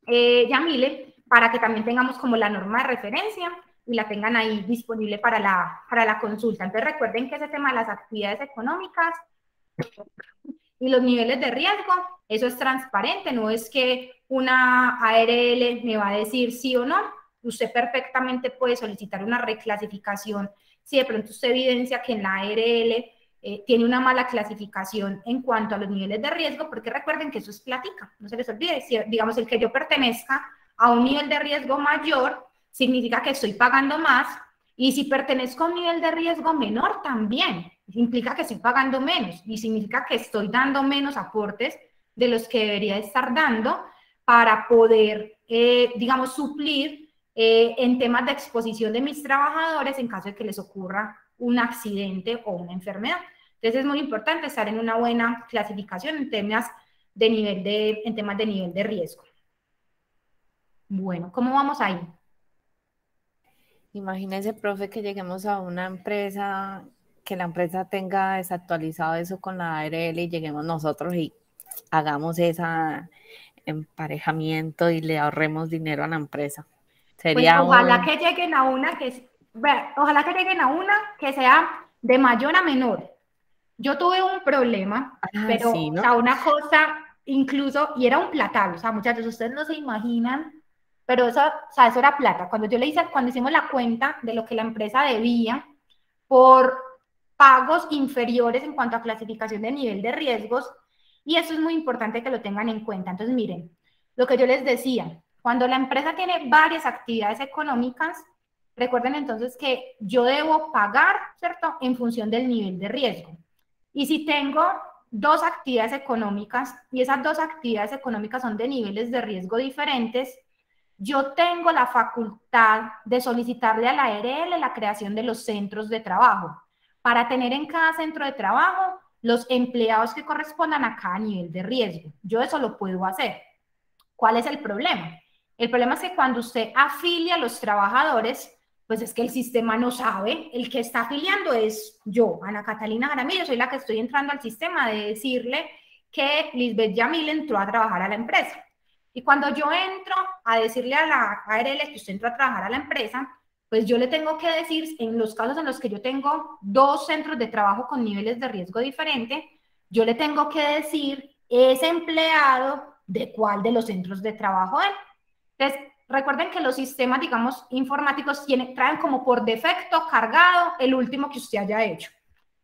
Yamile, para que también tengamos como la norma de referencia y la tengan ahí disponible para la consulta. Entonces recuerden que ese tema de las actividades económicas y los niveles de riesgo, eso es transparente, no es que una ARL me va a decir sí o no. Usted perfectamente puede solicitar una reclasificación si de pronto usted evidencia que en la ARL tiene una mala clasificación en cuanto a los niveles de riesgo, porque recuerden que eso es plática, no se les olvide, si, digamos, el que yo pertenezca a un nivel de riesgo mayor, significa que estoy pagando más, Y si pertenezco a un nivel de riesgo menor, también implica que estoy pagando menos y significa que estoy dando menos aportes de los que debería estar dando para poder, digamos, suplir en temas de exposición de mis trabajadores en caso de que les ocurra un accidente o una enfermedad. Entonces es muy importante estar en una buena clasificación en temas de nivel de riesgo. Bueno, ¿cómo vamos ahí? Imagínese, profe, que lleguemos a una empresa, que la empresa tenga desactualizado eso con la ARL y lleguemos nosotros y hagamos ese emparejamiento y le ahorremos dinero a la empresa. Sería pues ojalá que lleguen a una que sea de mayor a menor. Yo tuve un problema, pero sí, ¿no? o sea, una cosa incluso, y era un platal, o sea, muchachos, ustedes no se imaginan, pero eso, o sea, eso era plata. Cuando hicimos la cuenta de lo que la empresa debía por pagos inferiores en cuanto a clasificación de nivel de riesgos, y eso es muy importante que lo tengan en cuenta. Entonces, miren, lo que yo les decía, cuando la empresa tiene varias actividades económicas, recuerden entonces que yo debo pagar, ¿cierto?, en función del nivel de riesgo. Y si tengo dos actividades económicas y esas dos actividades económicas son de niveles de riesgo diferentes, yo tengo la facultad de solicitarle a la ARL la creación de los centros de trabajo para tener en cada centro de trabajo los empleados que correspondan a cada nivel de riesgo. Yo eso lo puedo hacer. ¿Cuál es el problema? El problema es que cuando usted afilia a los trabajadores, pues es que el sistema no sabe, el que está afiliando es yo, Ana Catalina Jaramillo, soy la que estoy entrando al sistema de decirle que Lisbeth Yamil entró a trabajar a la empresa. Y cuando yo entro a decirle a la ARL que usted entró a trabajar a la empresa, pues yo le tengo que decir, en los casos en los que yo tengo dos centros de trabajo con niveles de riesgo diferentes, yo le tengo que decir ese empleado de cuál de los centros de trabajo es. Entonces, recuerden que los sistemas, digamos, informáticos traen como por defecto cargado el último que usted haya hecho.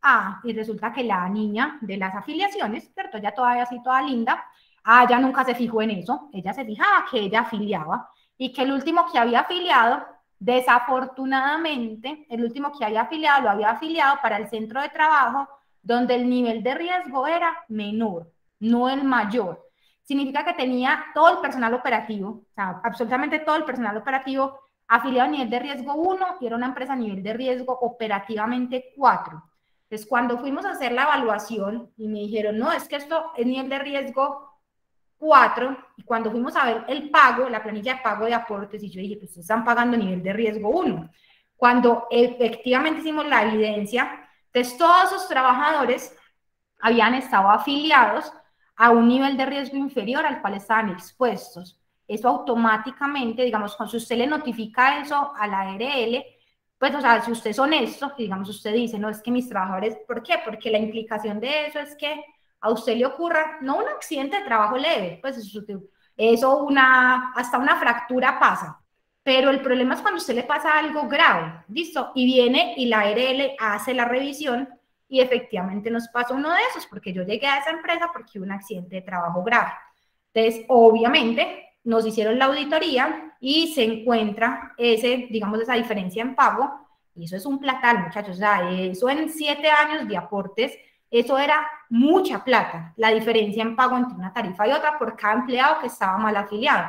Ah, y resulta que la niña de las afiliaciones, ¿cierto? Ella todavía así, toda linda, ella nunca se fijó en eso, ella se fijaba que ella afiliaba y que el último que había afiliado, desafortunadamente, el último que había afiliado lo había afiliado para el centro de trabajo donde el nivel de riesgo era menor, no el mayor. Significa que tenía todo el personal operativo, o sea, absolutamente todo el personal operativo afiliado a nivel de riesgo 1 y era una empresa a nivel de riesgo operativamente 4. Entonces, cuando fuimos a hacer la evaluación y me dijeron, no, es que esto es nivel de riesgo 4, y cuando fuimos a ver el pago, la planilla de pago de aportes, y yo dije, pues están pagando nivel de riesgo 1. Cuando efectivamente hicimos la evidencia, entonces todos esos trabajadores habían estado afiliados a un nivel de riesgo inferior al cual estaban expuestos. Eso automáticamente, digamos, cuando usted le notifica eso a la ARL, pues, o sea, si usted es honesto, digamos, usted dice, no, es que mis trabajadores, ¿por qué? Porque la implicación de eso es que a usted le ocurra, no un accidente de trabajo leve, pues eso hasta una fractura pasa, pero el problema es cuando a usted le pasa algo grave, ¿listo? Y viene y la ARL hace la revisión y efectivamente nos pasó uno de esos, porque yo llegué a esa empresa porque hubo un accidente de trabajo grave. Entonces, obviamente, nos hicieron la auditoría y se encuentra esa diferencia en pago, y eso es un platal, muchachos, o sea, eso en 7 años de aportes, eso era mucha plata, la diferencia en pago entre una tarifa y otra por cada empleado que estaba mal afiliado.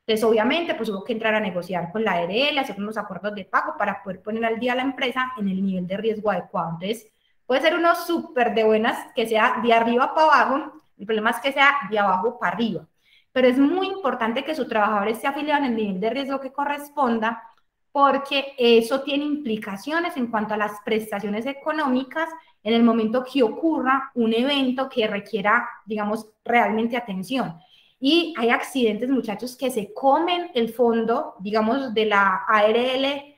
Entonces, obviamente, pues hubo que entrar a negociar con la ARL, hacer unos acuerdos de pago para poder poner al día a la empresa en el nivel de riesgo adecuado. Entonces, puede ser uno súper de buenas, que sea de arriba para abajo, el problema es que sea de abajo para arriba. Pero es muy importante que su trabajador esté afiliado en el nivel de riesgo que corresponda, porque eso tiene implicaciones en cuanto a las prestaciones económicas en el momento que ocurra un evento que requiera, digamos, realmente atención. Y hay accidentes, muchachos, que se comen el fondo, digamos, de la ARL.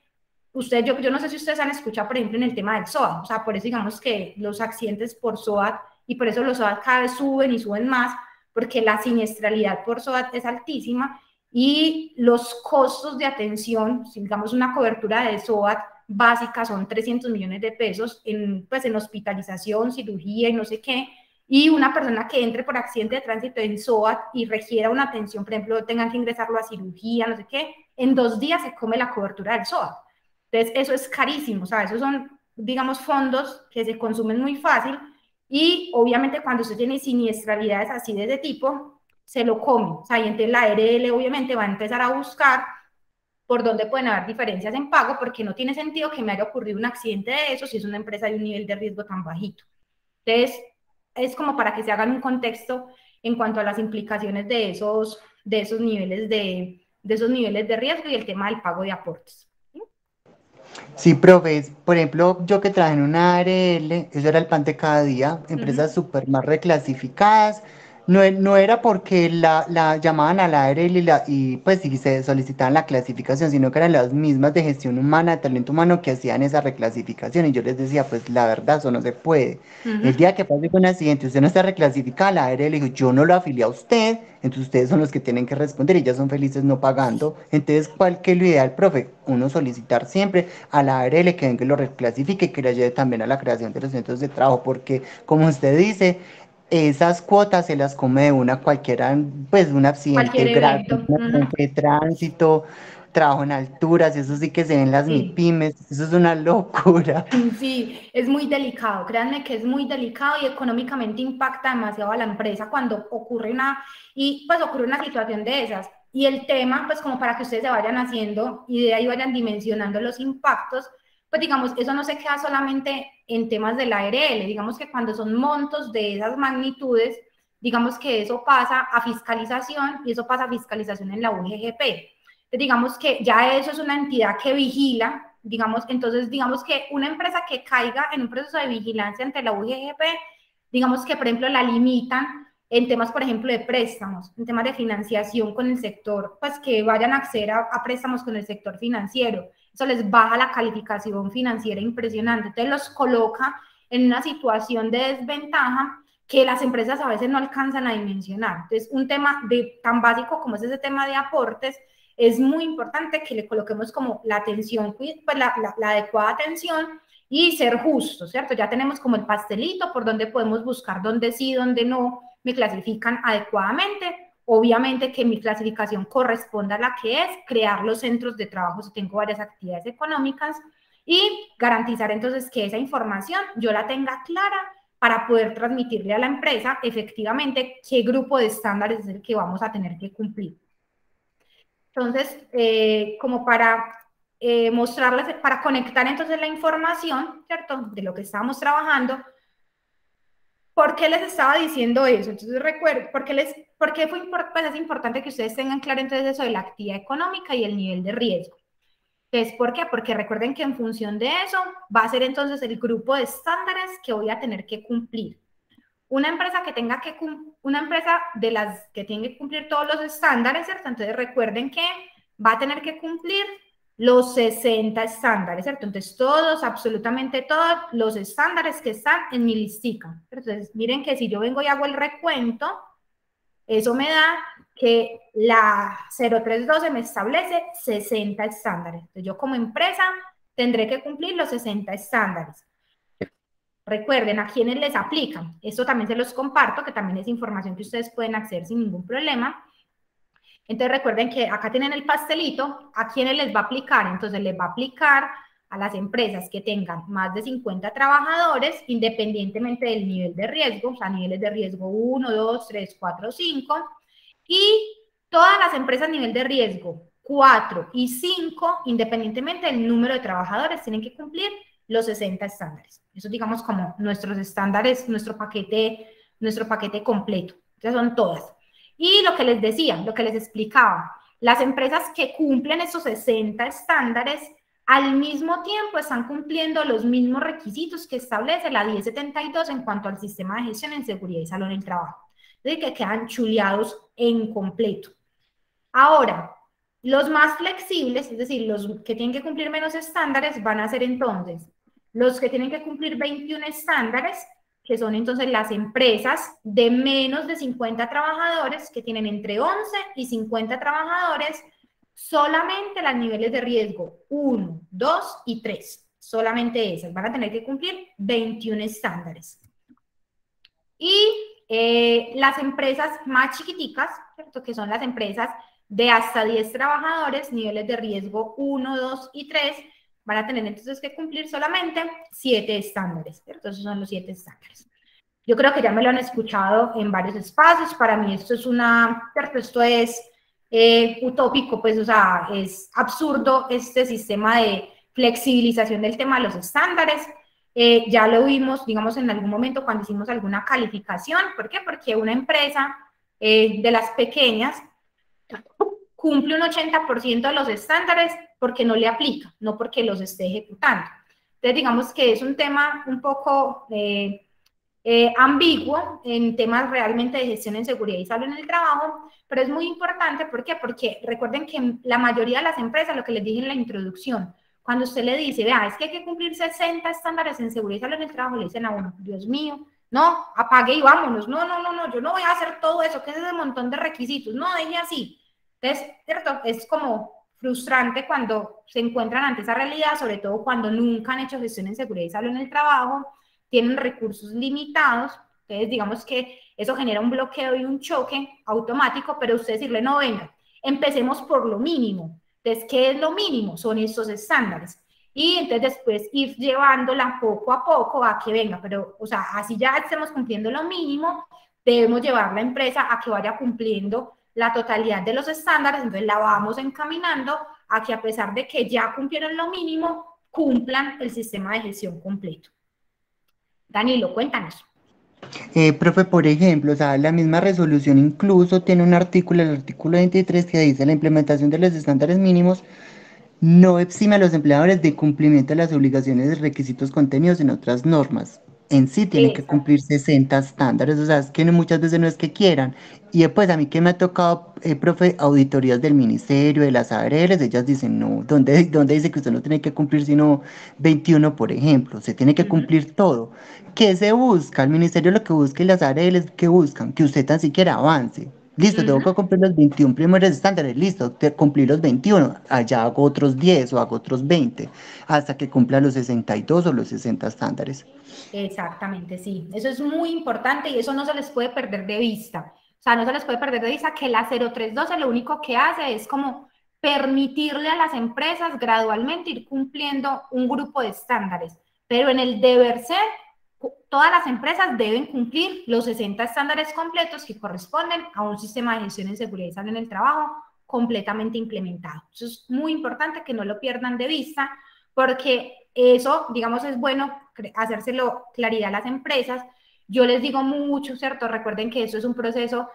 Yo no sé si ustedes han escuchado, por ejemplo, en el tema del SOAT, o sea, por eso digamos que los accidentes por SOAT, y por eso los SOAT cada vez suben y suben más, porque la siniestralidad por SOAT es altísima, y los costos de atención, si digamos una cobertura de SOAT básica son 300 millones de pesos en hospitalización, cirugía y no sé qué, y una persona que entre por accidente de tránsito en SOAT y requiera una atención, por ejemplo, tengan que ingresarlo a cirugía, no sé qué, en 2 días se come la cobertura del SOAT. Entonces, eso es carísimo, o sea, esos son, digamos, fondos que se consumen muy fácil y obviamente cuando usted tiene siniestralidades así de ese tipo, se lo come. O sea, y entonces la ARL obviamente va a empezar a buscar por dónde pueden haber diferencias en pago, porque no tiene sentido que me haya ocurrido un accidente de eso si es una empresa de un nivel de riesgo tan bajito. Entonces, es como para que se hagan un contexto en cuanto a las implicaciones de esos niveles de riesgo y el tema del pago de aportes. Sí, profe, por ejemplo, yo que trabajé en una ARL, eso era el pan de cada día, empresas súper más reclasificadas. No era porque la llamaban a la ARL y pues sí se solicitaban la clasificación, sino que eran las mismas de gestión humana, de talento humano que hacían esa reclasificación. Y yo les decía, pues la verdad, eso no se puede. El día que pase con un accidente, usted no está reclasificada, la ARL dijo, yo no lo afilié a usted, entonces ustedes son los que tienen que responder y ya son felices no pagando. Entonces, ¿cuál que es lo ideal, profe? Uno solicitar siempre a la ARL que venga y lo reclasifique y que le lleve también a la creación de los centros de trabajo, porque como usted dice, esas cuotas se las come de una cualquiera, pues un accidente Cualquier grave, evento. un accidente de tránsito, trabajo en alturas, eso sí que se ven las Sí. MIPYMES, eso es una locura. Sí, es muy delicado, créanme que es muy delicado y económicamente impacta demasiado a la empresa cuando ocurre una situación de esas. Y el tema, pues como para que ustedes se vayan haciendo y de ahí vayan dimensionando los impactos, pues digamos, eso no se queda solamente en temas de la ARL, digamos que cuando son montos de esas magnitudes, digamos que eso pasa a fiscalización y eso pasa a fiscalización en la UGGP. Entonces, digamos que ya eso es una entidad que vigila. Entonces, digamos que una empresa que caiga en un proceso de vigilancia ante la UGGP, digamos que, por ejemplo, la limitan en temas, por ejemplo, de préstamos, en temas de financiación con el sector, pues que vayan a acceder a préstamos con el sector financiero. Eso les baja la calificación financiera impresionante. Entonces, los coloca en una situación de desventaja que las empresas a veces no alcanzan a dimensionar. Entonces, un tema tan básico como es ese tema de aportes, es muy importante que le coloquemos como la atención, pues la adecuada atención y ser justos, ¿cierto? Ya tenemos como el pastelito por donde podemos buscar dónde sí, dónde no me clasifican adecuadamente. Obviamente que mi clasificación corresponda a la que es crear los centros de trabajo si tengo varias actividades económicas y garantizar entonces que esa información yo la tenga clara para poder transmitirle a la empresa efectivamente qué grupo de estándares es el que vamos a tener que cumplir. Entonces, como para mostrarles, para conectar entonces la información, ¿cierto? De lo que estábamos trabajando. ¿Por qué les estaba diciendo eso? Entonces, recuerden, pues es importante que ustedes tengan claro entonces eso de la actividad económica y el nivel de riesgo. Entonces, ¿por qué? Porque recuerden que en función de eso va a ser entonces el grupo de estándares que voy a tener que cumplir. Una empresa de las que tiene que cumplir todos los estándares, ¿cierto? Entonces recuerden que va a tener que cumplir los 60 estándares, ¿cierto? Entonces todos, absolutamente todos los estándares que están en mi listica. Entonces miren que si yo vengo y hago el recuento, eso me da que la 0312 me establece 60 estándares. Entonces yo como empresa tendré que cumplir los 60 estándares. Recuerden a quiénes les aplican. Esto también se los comparto, que también es información que ustedes pueden acceder sin ningún problema. Entonces recuerden que acá tienen el pastelito, a quiénes les va a aplicar. Entonces les va a aplicar a las empresas que tengan más de 50 trabajadores, independientemente del nivel de riesgo, o sea, niveles de riesgo 1, 2, 3, 4, 5. Y todas las empresas a nivel de riesgo 4 y 5, independientemente del número de trabajadores, tienen que cumplir los 60 estándares. Eso digamos como nuestros estándares, nuestro paquete completo. Esas son todas. Y lo que les decía, lo que les explicaba, las empresas que cumplen esos 60 estándares al mismo tiempo están cumpliendo los mismos requisitos que establece la 1072 en cuanto al sistema de gestión en seguridad y salud en el trabajo. Es decir, que quedan chuleados en completo. Ahora, los más flexibles, es decir, los que tienen que cumplir menos estándares, van a ser entonces los que tienen que cumplir 21 estándares, que son entonces las empresas de menos de 50 trabajadores, que tienen entre 11 y 50 trabajadores, solamente los niveles de riesgo 1, 2 y 3. Solamente esas van a tener que cumplir 21 estándares. Y las empresas más chiquiticas, ¿cierto? Que son las empresas de hasta 10 trabajadores, niveles de riesgo 1, 2 y 3, van a tener entonces que cumplir solamente 7 estándares, ¿cierto? Esos son los 7 estándares. Yo creo que ya me lo han escuchado en varios espacios. Para mí esto es ¿cierto? Esto es utópico, pues, o sea, es absurdo este sistema de flexibilización del tema de los estándares. Ya lo vimos, digamos, en algún momento cuando hicimos alguna calificación. ¿Por qué? Porque una empresa de las pequeñas cumple un 80% de los estándares porque no le aplica, no porque los esté ejecutando. Entonces, digamos que es un tema un poco ambiguo en temas realmente de gestión en seguridad y salud en el trabajo, pero es muy importante. ¿Por qué? Porque recuerden que la mayoría de las empresas, lo que les dije en la introducción, cuando usted le dice, vea, es que hay que cumplir 60 estándares en seguridad y salud en el trabajo, le dicen a uno, Dios mío, no, apague y vámonos, no, yo no voy a hacer todo eso, que es ese montón de requisitos, no, deje así. Entonces, ¿cierto? Es como frustrante cuando se encuentran ante esa realidad, sobre todo cuando nunca han hecho gestión en seguridad y salud en el trabajo, tienen recursos limitados. Entonces, digamos que eso genera un bloqueo y un choque automático, pero usted decirle, no, venga, empecemos por lo mínimo. Entonces, ¿qué es lo mínimo? Son estos estándares. Y entonces después ir llevándola poco a poco a que venga, pero, o sea, así ya estemos cumpliendo lo mínimo, debemos llevar la empresa a que vaya cumpliendo la totalidad de los estándares. Entonces la vamos encaminando a que, a pesar de que ya cumplieron lo mínimo, cumplan el sistema de gestión completo. Danilo, cuéntanos. Profe, por ejemplo, o sea, la misma resolución incluso tiene un artículo, el artículo 23, que dice la implementación de los estándares mínimos no exime a los empleadores de cumplimiento de las obligaciones y requisitos contenidos en otras normas. En sí tienen que cumplir 60 estándares, o sea, es que muchas veces no es que quieran. Y después a mí que me ha tocado, profe, auditorías del ministerio, de las ARLs, ellas dicen, no, ¿dónde dice que usted no tiene que cumplir sino 21, por ejemplo? Se tiene que cumplir todo. ¿Qué se busca? El ministerio lo que busca y las ARLs, ¿qué buscan? Que usted tan siquiera avance. Listo, tengo que cumplir los 21 primeros estándares, listo, cumplí los 21, allá hago otros 10 o hago otros 20, hasta que cumpla los 62 o los 60 estándares. Exactamente, sí. Eso es muy importante y eso no se les puede perder de vista. O sea, no se les puede perder de vista que la 032 lo único que hace es como permitirle a las empresas gradualmente ir cumpliendo un grupo de estándares, pero en el deber ser, todas las empresas deben cumplir los 60 estándares completos que corresponden a un sistema de gestión en seguridad y salud en el trabajo completamente implementado. Eso es muy importante que no lo pierdan de vista, porque eso, digamos, es bueno hacérselo claridad a las empresas. Yo les digo mucho, ¿cierto? Recuerden que eso es un proceso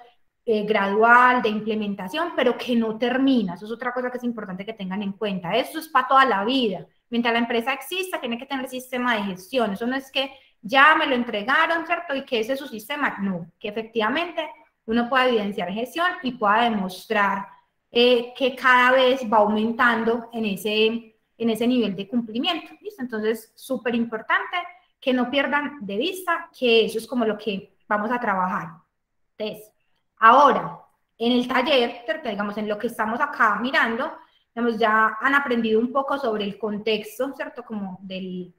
gradual de implementación, pero que no termina. Eso es otra cosa que es importante que tengan en cuenta. Esto es para toda la vida. Mientras la empresa exista, tiene que tener sistema de gestión. Eso no es que ya me lo entregaron, ¿cierto? Y que ese es su sistema. No, que efectivamente uno pueda evidenciar gestión y pueda demostrar que cada vez va aumentando en ese nivel de cumplimiento. ¿Listo? Entonces, súper importante que no pierdan de vista que eso es como lo que vamos a trabajar. Entonces, ahora, en el taller, ¿cierto? Digamos, en lo que estamos acá mirando, digamos, ya han aprendido un poco sobre el contexto, ¿cierto? Como del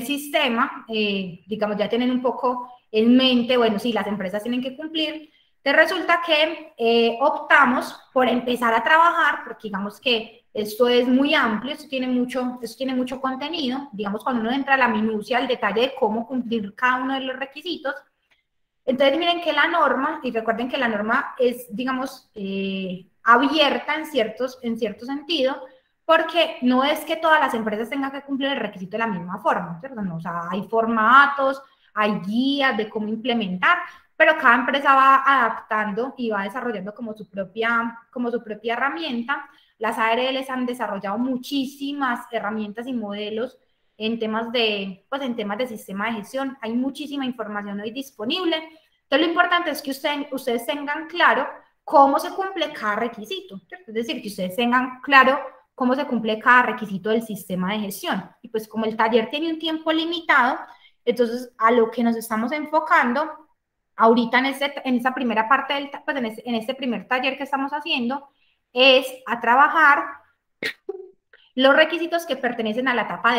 sistema, digamos, ya tienen un poco en mente, bueno, sí, las empresas tienen que cumplir. Entonces resulta que optamos por empezar a trabajar, porque digamos que esto es muy amplio, esto tiene mucho contenido, digamos, cuando uno entra a la minucia, al detalle de cómo cumplir cada uno de los requisitos. Entonces miren que la norma, y recuerden que la norma es, digamos, abierta en cierto sentido, porque no es que todas las empresas tengan que cumplir el requisito de la misma forma, ¿cierto? No, o sea, hay formatos, hay guías de cómo implementar, pero cada empresa va adaptando y va desarrollando como su propia herramienta. Las ARLs han desarrollado muchísimas herramientas y modelos en temas de sistema de gestión. Hay muchísima información hoy disponible. Entonces, lo importante es que ustedes tengan claro cómo se cumple cada requisito, ¿cierto? Es decir, que ustedes tengan claro cómo se cumple cada requisito del sistema de gestión. Y pues como el taller tiene un tiempo limitado, entonces a lo que nos estamos enfocando ahorita en esa primera parte, en este primer taller que estamos haciendo, es a trabajar los requisitos que pertenecen a la etapa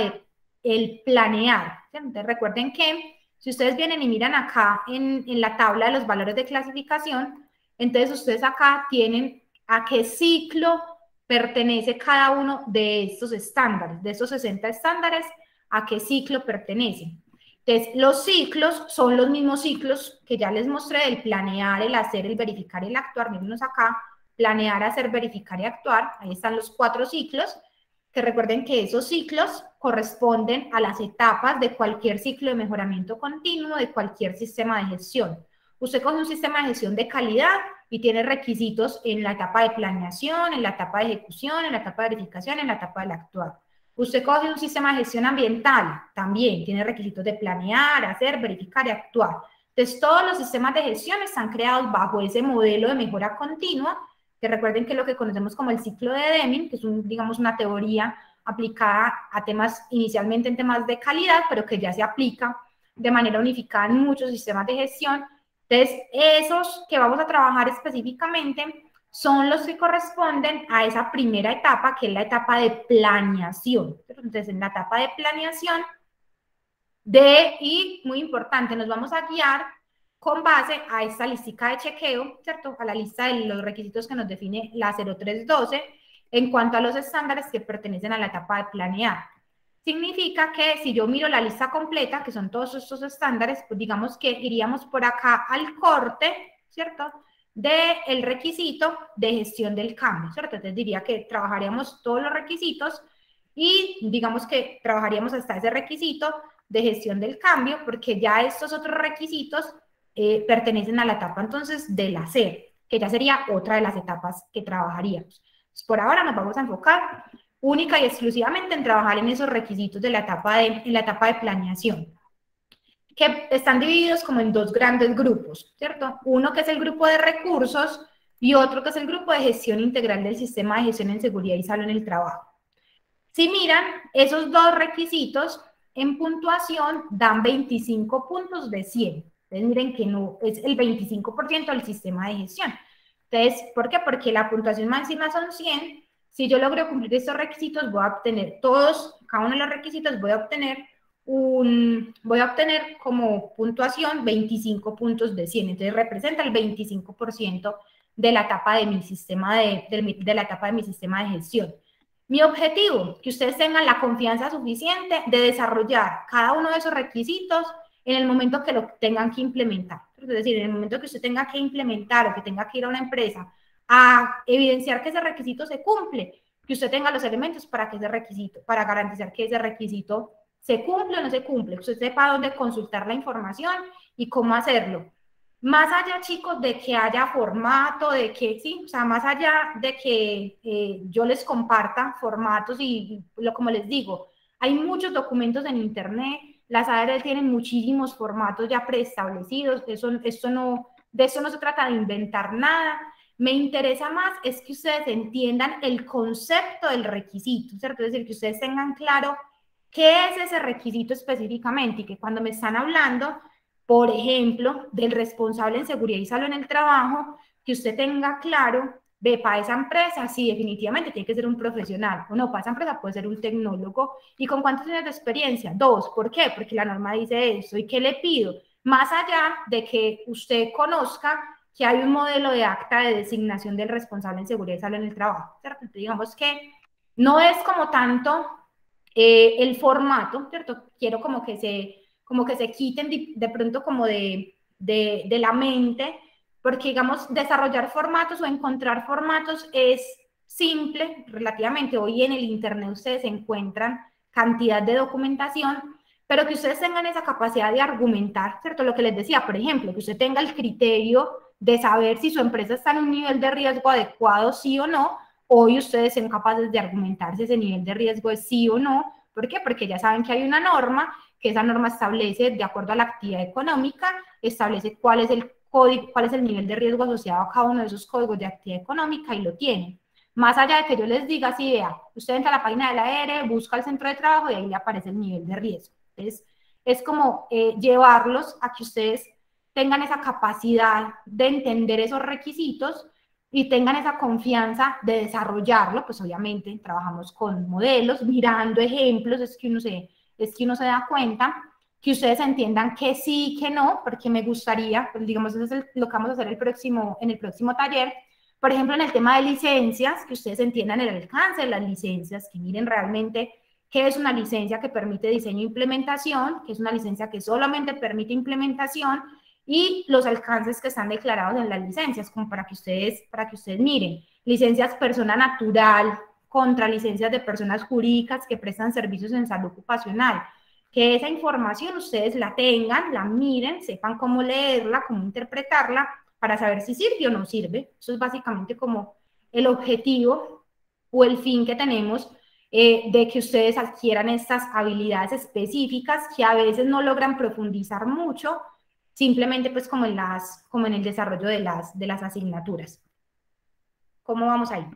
del planear. Entonces recuerden que si ustedes vienen y miran acá en la tabla de los valores de clasificación, entonces ustedes acá tienen a qué ciclo pertenece cada uno de estos estándares, de estos 60 estándares, a qué ciclo pertenecen. Entonces, los ciclos son los mismos ciclos que ya les mostré, el planear, el hacer, el verificar y el actuar. Mírenos acá, planear, hacer, verificar y actuar. Ahí están los 4 ciclos, que recuerden que esos ciclos corresponden a las etapas de cualquier ciclo de mejoramiento continuo de cualquier sistema de gestión. Usted coge un sistema de gestión de calidad y tiene requisitos en la etapa de planeación, en la etapa de ejecución, en la etapa de verificación, en la etapa del actuar. Usted coge un sistema de gestión ambiental, también tiene requisitos de planear, hacer, verificar y actuar. Entonces, todos los sistemas de gestión están creados bajo ese modelo de mejora continua, que recuerden que es lo que conocemos como el ciclo de Deming, que es, digamos, una teoría aplicada a temas, inicialmente en temas de calidad, pero que ya se aplica de manera unificada en muchos sistemas de gestión. Entonces, esos que vamos a trabajar específicamente son los que corresponden a esa primera etapa, que es la etapa de planeación. Entonces, en la etapa de planeación, y muy importante, nos vamos a guiar con base a esta listica de chequeo, ¿cierto? A la lista de los requisitos que nos define la 0312 en cuanto a los estándares que pertenecen a la etapa de planear. Significa que si yo miro la lista completa, que son todos estos estándares, pues digamos que iríamos por acá al corte, ¿cierto?, del requisito de gestión del cambio, ¿cierto? Entonces diría que trabajaríamos todos los requisitos y digamos que trabajaríamos hasta ese requisito de gestión del cambio, porque ya estos otros requisitos pertenecen a la etapa entonces del hacer, que ya sería otra de las etapas que trabajaríamos. Entonces, por ahora nos vamos a enfocar única y exclusivamente en trabajar en esos requisitos de la etapa de planeación, que están divididos como en 2 grandes grupos, ¿cierto? Uno que es el grupo de recursos y otro que es el grupo de gestión integral del sistema de gestión en seguridad y salud en el trabajo. Si miran, esos 2 requisitos en puntuación dan 25 puntos de 100. Entonces miren que no es el 25% del sistema de gestión. Entonces, ¿por qué? Porque la puntuación máxima son 100. Si yo logro cumplir estos requisitos, voy a obtener cada uno de los requisitos, voy a obtener como puntuación 25 puntos de 100. Entonces representa el 25% de la etapa de mi sistema de la etapa de mi sistema de gestión. Mi objetivo, que ustedes tengan la confianza suficiente de desarrollar cada uno de esos requisitos en el momento que lo tengan que implementar. Es decir, en el momento que usted tenga que implementar o que tenga que ir a una empresa a evidenciar que ese requisito se cumple, que usted tenga los elementos para garantizar que ese requisito se cumple o no se cumple, que usted sepa dónde consultar la información y cómo hacerlo. Más allá, chicos, de que haya formato, de que, sí, o sea, más allá de que yo les comparta formatos como les digo, hay muchos documentos en internet, las ARL tienen muchísimos formatos ya preestablecidos, de eso no se trata de inventar nada. Me interesa más es que ustedes entiendan el concepto del requisito, ¿cierto? Es decir, que ustedes tengan claro qué es ese requisito específicamente y que cuando me están hablando, por ejemplo, del responsable en seguridad y salud en el trabajo, que usted tenga claro, para esa empresa, sí, definitivamente tiene que ser un profesional, o no, para esa empresa puede ser un tecnólogo. ¿Y con cuántos años de experiencia? 2. ¿Por qué? Porque la norma dice eso. ¿Y qué le pido? Más allá de que usted conozca que hay un modelo de acta de designación del responsable en seguridad y salud en el trabajo, ¿cierto? Entonces, digamos que no es como tanto el formato, ¿cierto? Quiero como que se quiten de pronto como de la mente, porque, digamos, desarrollar formatos o encontrar formatos es simple, relativamente. Hoy en el internet ustedes encuentran cantidad de documentación, pero que ustedes tengan esa capacidad de argumentar, ¿cierto? Lo que les decía, por ejemplo, que usted tenga el criterio de saber si su empresa está en un nivel de riesgo adecuado, sí o no. Hoy ustedes son capaces de argumentar si ese nivel de riesgo es sí o no. ¿Por qué? Porque ya saben que hay una norma, que esa norma establece, de acuerdo a la actividad económica, establece cuál es el código, cuál es el nivel de riesgo asociado a cada uno de esos códigos de actividad económica, y lo tienen. Más allá de que yo les diga, sí, vea, usted entra a la página de la ERE, busca el centro de trabajo y ahí le aparece el nivel de riesgo. Entonces, es como llevarlos a que ustedes tengan esa capacidad de entender esos requisitos y tengan esa confianza de desarrollarlo. Pues obviamente trabajamos con modelos, mirando ejemplos, es que uno se da cuenta, que ustedes entiendan que sí, que no, porque me gustaría, pues digamos, eso es lo que vamos a hacer en el próximo taller, Por ejemplo, en el tema de licencias, que ustedes entiendan el alcance de las licencias, que miren realmente qué es una licencia que permite diseño e implementación, que es una licencia que solamente permite implementación, y los alcances que están declarados en las licencias, como para que ustedes miren. Licencias persona natural contra licencias de personas jurídicas que prestan servicios en salud ocupacional. Que esa información ustedes la tengan, la miren, sepan cómo leerla, cómo interpretarla, para saber si sirve o no sirve. Eso es básicamente como el objetivo o el fin que tenemos de que ustedes adquieran estas habilidades específicas que a veces no logran profundizar mucho, simplemente pues como en el desarrollo de las asignaturas. ¿Cómo vamos ahí?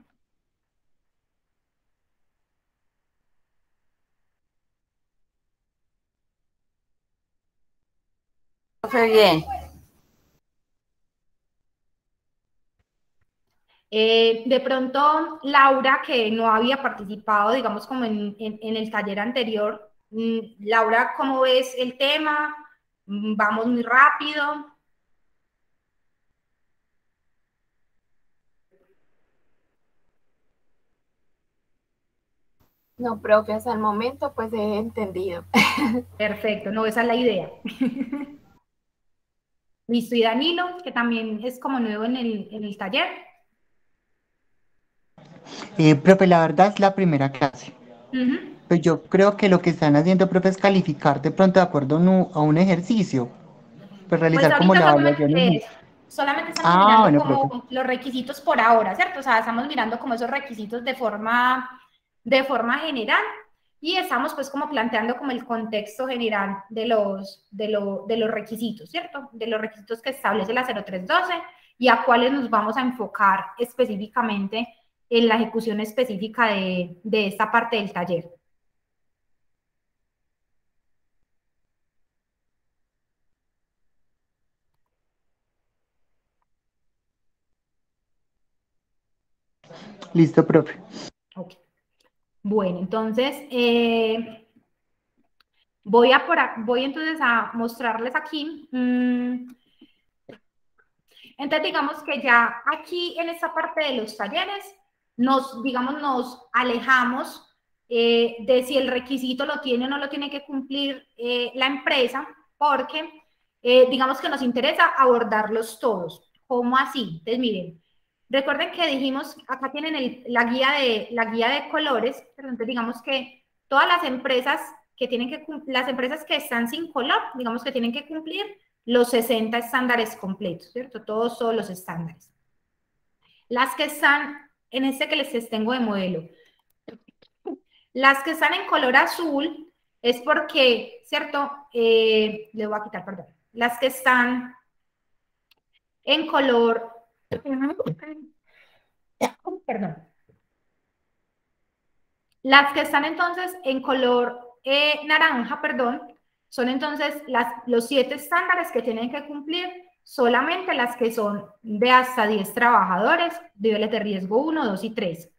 Bien. De pronto, Laura, que no había participado, digamos, como en el taller anterior, Laura, ¿cómo ves el tema? ¿Vamos muy rápido? No, profe, hasta el momento pues he entendido. Perfecto, no, esa es la idea. Listo, y Danilo, que también es como nuevo en el taller. Profe, la verdad es la primera clase. Ujú. Pues yo creo que lo que están haciendo, profe, es calificar de pronto de acuerdo a un ejercicio. Pues Pues realizar como ahorita la evaluación en... solamente estamos Ah, mirando bueno, profe. como los requisitos por ahora, ¿cierto? O sea, estamos mirando como esos requisitos de forma general y estamos pues como planteando como el contexto general de los requisitos, ¿cierto? De los requisitos que establece la 0312 y a cuáles nos vamos a enfocar específicamente en la ejecución específica de esta parte del taller. Listo, profe. Ok. Bueno, entonces, voy entonces a mostrarles aquí. Entonces, digamos que ya aquí en esta parte de los talleres, nos alejamos de si el requisito lo tiene o no lo tiene que cumplir la empresa, porque digamos que nos interesa abordarlos todos. ¿Cómo así? Entonces, miren, recuerden que dijimos, acá tienen la guía de colores, pero entonces digamos que todas las empresas las empresas que están sin color, digamos que tienen que cumplir los 60 estándares completos, ¿cierto? Todos los estándares. Las que están, en este que les tengo de modelo, las que están en color azul es porque, ¿cierto? Le voy a quitar, perdón. Las que están en color, perdón. Las que están entonces en color naranja, perdón, son entonces los 7 estándares que tienen que cumplir solamente las que son de hasta 10 trabajadores, niveles de riesgo 1, 2 y 3.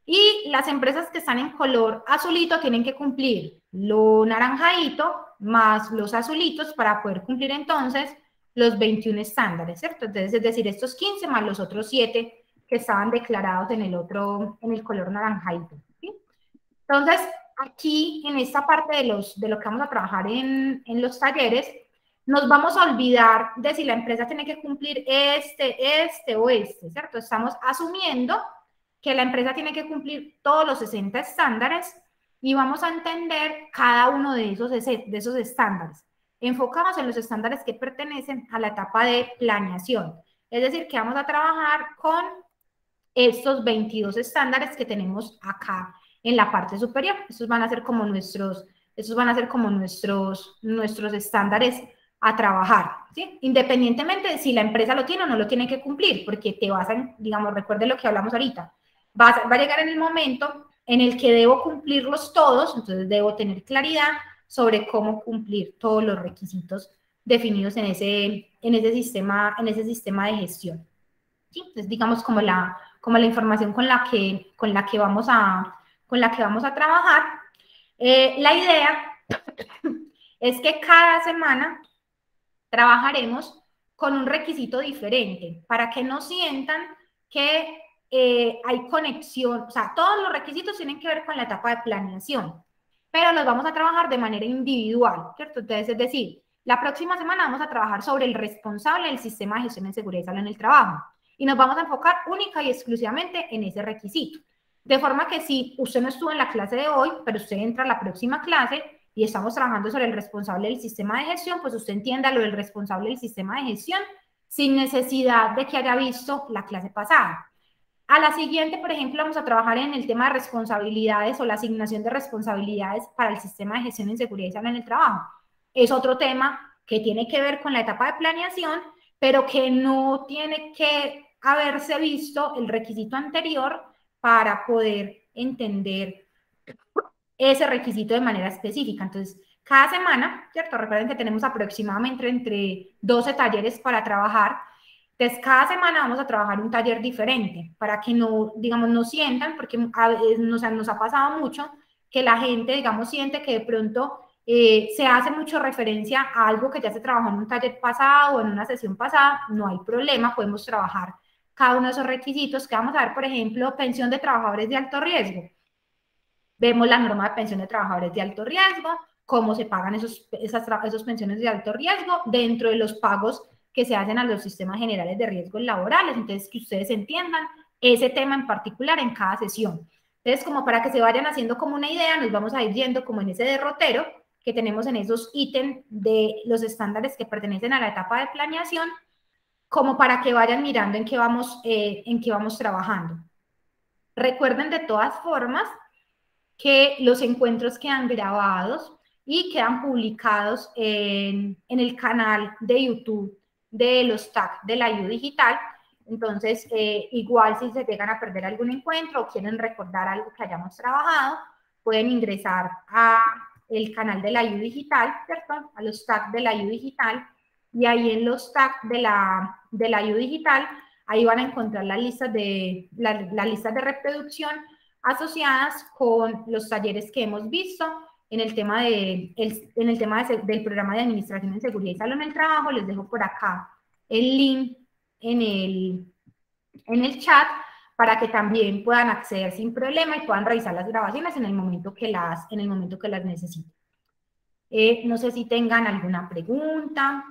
Y las empresas que están en color azulito tienen que cumplir lo naranjadito más los azulitos para poder cumplir entonces los 21 estándares, ¿cierto? Entonces, es decir, estos 15 más los otros 7 que estaban declarados en el color naranjadito, ¿sí? Entonces, aquí en esta parte de lo que vamos a trabajar en los talleres, nos vamos a olvidar de si la empresa tiene que cumplir este o este, ¿cierto? Estamos asumiendo que la empresa tiene que cumplir todos los 60 estándares y vamos a entender cada uno de esos estándares. Enfocamos en los estándares que pertenecen a la etapa de planeación. Es decir, que vamos a trabajar con estos 22 estándares que tenemos acá en la parte superior. Estos van a ser como nuestros estándares a trabajar, ¿sí? Independientemente de si la empresa lo tiene o no lo tiene que cumplir, porque te vas a, digamos, recuerde lo que hablamos ahorita, va a llegar en el momento en el que debo cumplirlos todos, entonces debo tener claridad sobre cómo cumplir todos los requisitos definidos en ese sistema de gestión. ¿Sí? Entonces, digamos, como la información con la que vamos a trabajar. La idea es que cada semana trabajaremos con un requisito diferente para que no sientan que hay conexión, o sea, todos los requisitos tienen que ver con la etapa de planeación, pero los vamos a trabajar de manera individual, ¿cierto? Entonces, es decir, la próxima semana vamos a trabajar sobre el responsable del sistema de gestión en seguridad y salud en el trabajo y nos vamos a enfocar única y exclusivamente en ese requisito. De forma que si usted no estuvo en la clase de hoy, pero usted entra a la próxima clase y estamos trabajando sobre el responsable del sistema de gestión, pues usted entienda lo del responsable del sistema de gestión sin necesidad de que haya visto la clase pasada. A la siguiente, por ejemplo, vamos a trabajar en el tema de responsabilidades o la asignación de responsabilidades para el sistema de gestión en seguridad y salud en el trabajo. Es otro tema que tiene que ver con la etapa de planeación, pero que no tiene que haberse visto el requisito anterior para poder entender ese requisito de manera específica. Entonces, cada semana, ¿cierto? Recuerden que tenemos aproximadamente entre 12 talleres para trabajar. Entonces, cada semana vamos a trabajar un taller diferente para que no, digamos, no sientan, porque a veces nos ha pasado mucho que la gente, digamos, siente que de pronto se hace mucho referencia a algo que ya se trabajó en un taller pasado o en una sesión pasada. No hay problema, podemos trabajar cada uno de esos requisitos, que vamos a ver, por ejemplo, pensión de trabajadores de alto riesgo. Vemos la norma de pensión de trabajadores de alto riesgo, cómo se pagan esas pensiones de alto riesgo dentro de los pagos que se hacen a los sistemas generales de riesgos laborales. Entonces, que ustedes entiendan ese tema en particular en cada sesión. Entonces, como para que se vayan haciendo como una idea, nos vamos a ir yendo como en ese derrotero que tenemos en esos ítems de los estándares que pertenecen a la etapa de planeación, como para que vayan mirando en qué vamos trabajando. Recuerden de todas formas que los encuentros quedan grabados y quedan publicados en el canal de YouTube de los TAC de la IU Digital. Entonces, igual si se llegan a perder algún encuentro o quieren recordar algo que hayamos trabajado, pueden ingresar a el canal de la IU Digital, ¿cierto? A los TAC de la IU Digital, y ahí en los TAC de la IU Digital, ahí van a encontrar las listas de reproducción asociadas con los talleres que hemos visto en el tema, del programa de administración en seguridad y salud en el trabajo. Les dejo por acá el link en el chat para que también puedan acceder sin problema y puedan revisar las grabaciones en el momento que las necesiten. No sé si tengan alguna pregunta.